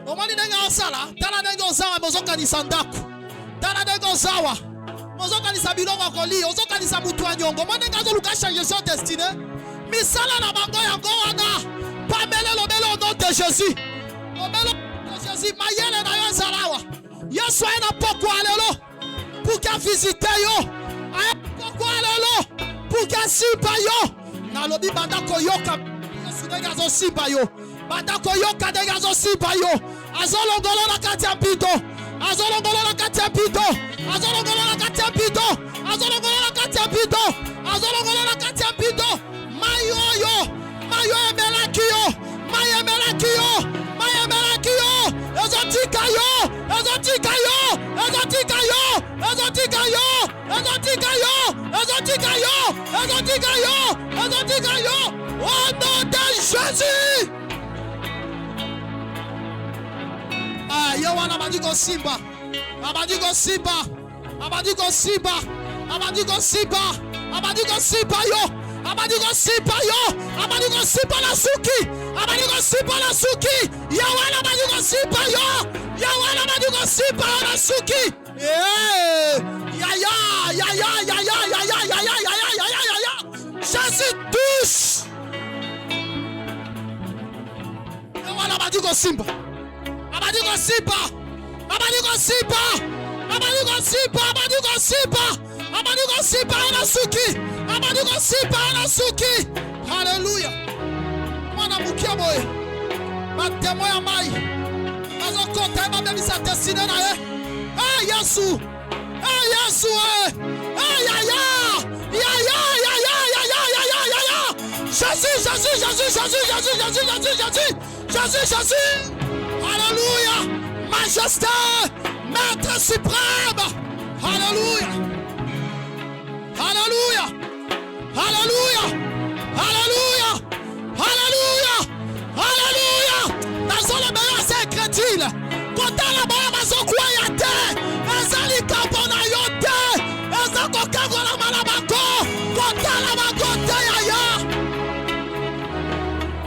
Omani nenga osala, tala nenga ozawa mozoka ni sandaku. Tala nenga ozawa. Mozoka ni sabilongo koli, ozoka ni samutu anyongo. Omani nenga zo luka changer se destiné. Misala na bango yango wana. Pamele lobelo au nom de Jésus. Lobelo de Jésus, mayele na yo zalawa. Yesu ena poko alelo. Pour qu'à visiter yo. Aya poko alelo. Pour qu'à sipa yo. Na lobi banda koyoka. Yesu nenga zo sipa yo. Banda koyoka nenga zo sipa yo. Azolongolo na kati ya pito. Azolongolo na kati ya pito. Azolongolo na kati ya pito. Azolongolo na kati ya pito. Azolongolo na kati ya pito. Mayo yo. Mayo emelaki yo. Mayo emelaki yo. Mayo emelaki yo. Ezotika yo. Ezotika yo. Ezotika yo. Ezotika yo. Ezotika yo. Ezotika yo. Ezotika yo. Ezotika yo. Au nom de Jésus. Ah, yo wana abadiko simba. Abadiko simba. Abadiko simba. Abadiko simba. Abadiko simba yo. Abadiko simba yo. Abadiko simba la suki. Abadiko simba la suki. Yo wana abadiko simba yo. Yawana maduko sipa na suki. Ya. Jésus touche. Yawana maduko simba. Abaduko sipa. Abaduko sipa. Abaduko sipa. Abaduko sipa. Abaduko sipa na suki. Abaduko sipa na suki. Hallelujah. Mwana mukia boy. Matemo ya mai. Azokota ma beli sa destinée na ye. Eh Yesu. Eh Yesu eh. Eh ya. Jésus. Alléluia. Majesté. Maître suprême. Alléluia. Dans le meilleur c'est crédile. Quand la bas mazokwa yate. Ezali kapona yote. Ezako kagola malabako. Quand la bagote yaya.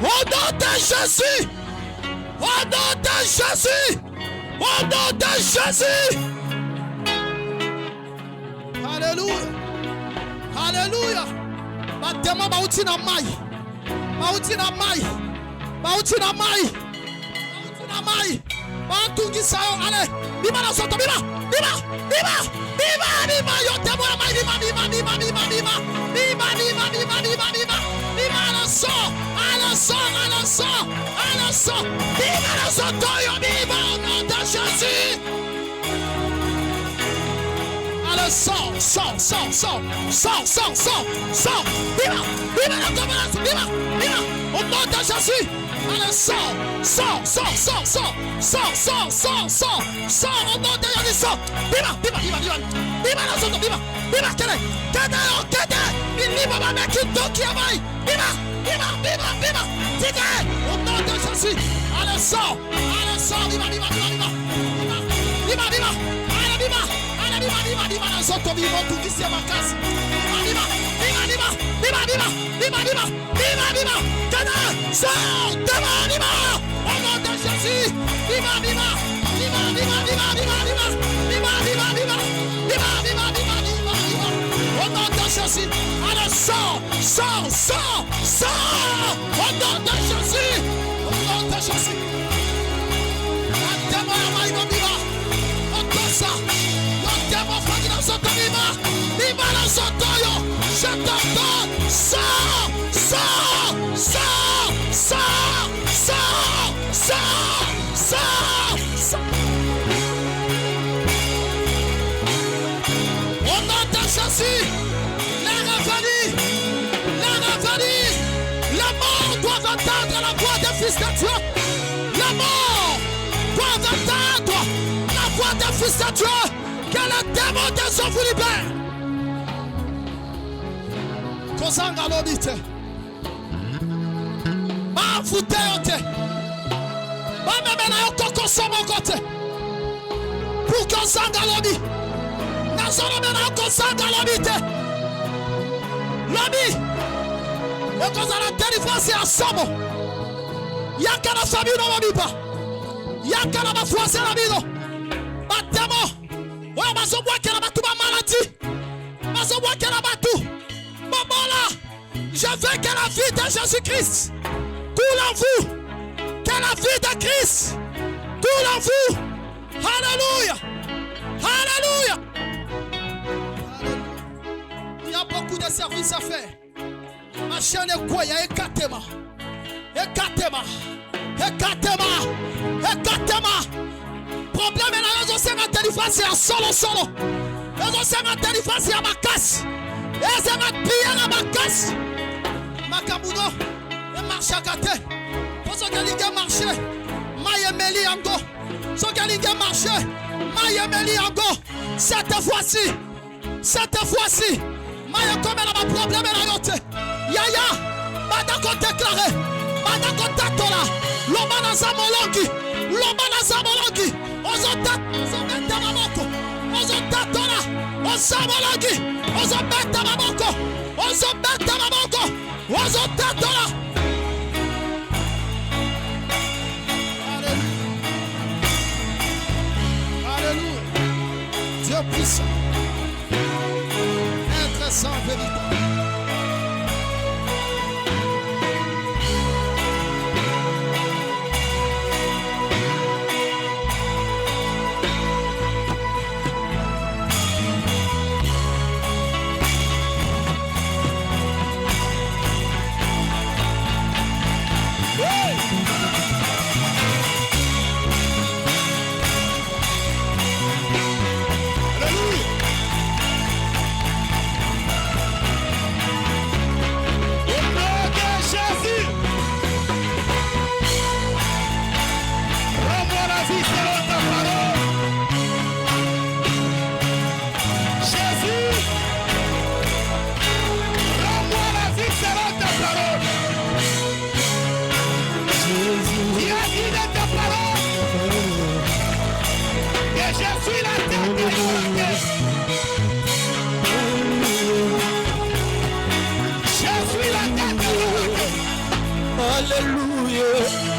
Au nom de Jésus. Au nom de Jésus. Au nom de Jésus. Alléluia. Batema bauti na mai. Bantungi sayo ale. Bima na soto bima. Yote mo mai bima. Bima na so. Bima na soto yo bima au nom de Jésus. Allez, sors. Bima. Au nom de Jésus. Allez, sors. Au nom de Jésus, sors. Bima. Kede. Il n'y va pas mettre une doki à maille. Bima. Tigre. Au nom de Jésus. Allez, sors. Bima. Bima na zoto bima tukisia makasi. Bima. Kana sors devant bima. Au nom de Jésus. Bima. Au nom de Jésus. Allez, sors. Au nom de Jésus. Bima na sotoyo. Je t'ordonne. Sors. Au nom de Jésus. La revenu. La mort doit entendre la voix des fils de Dieu. La mort doit entendre la voix des fils de Dieu. Que le démon des eaux vous libère. Kozanga lobite. Ba fute yote. Ba memena yoko somo kote. Pour kozanga lobi. Na zona mena yoko kozanga lobite. Lobi. Et kozala délivrance à somo. Yaka na famille no mobipa. Yaka na bafuase na bino. Ba demo. Ouais, je veux que la vie de Jésus-Christ coule en vous. Que la vie de Christ coule en vous. Alléluia. Il y a beaucoup de services à faire. Ma chaîne est quoi? Il y a Ekatema. Problème est là, ils ont fait délivrance à solo. Ils ont fait délivrance à ma casse. Ils ont pillé à ma casse. Makabuno, et marche à côté. Pour ceux qui ont marché, Mayemeli Ango. Ceux qui ont marché, Mayemeli Ango. Cette fois-ci, Maya comme elle a un problème à la note. Yaya, Madako déclaré, Madako Tatola, Lomana Zamolongi. Dieu puissant, être sans véritable. Alléluia.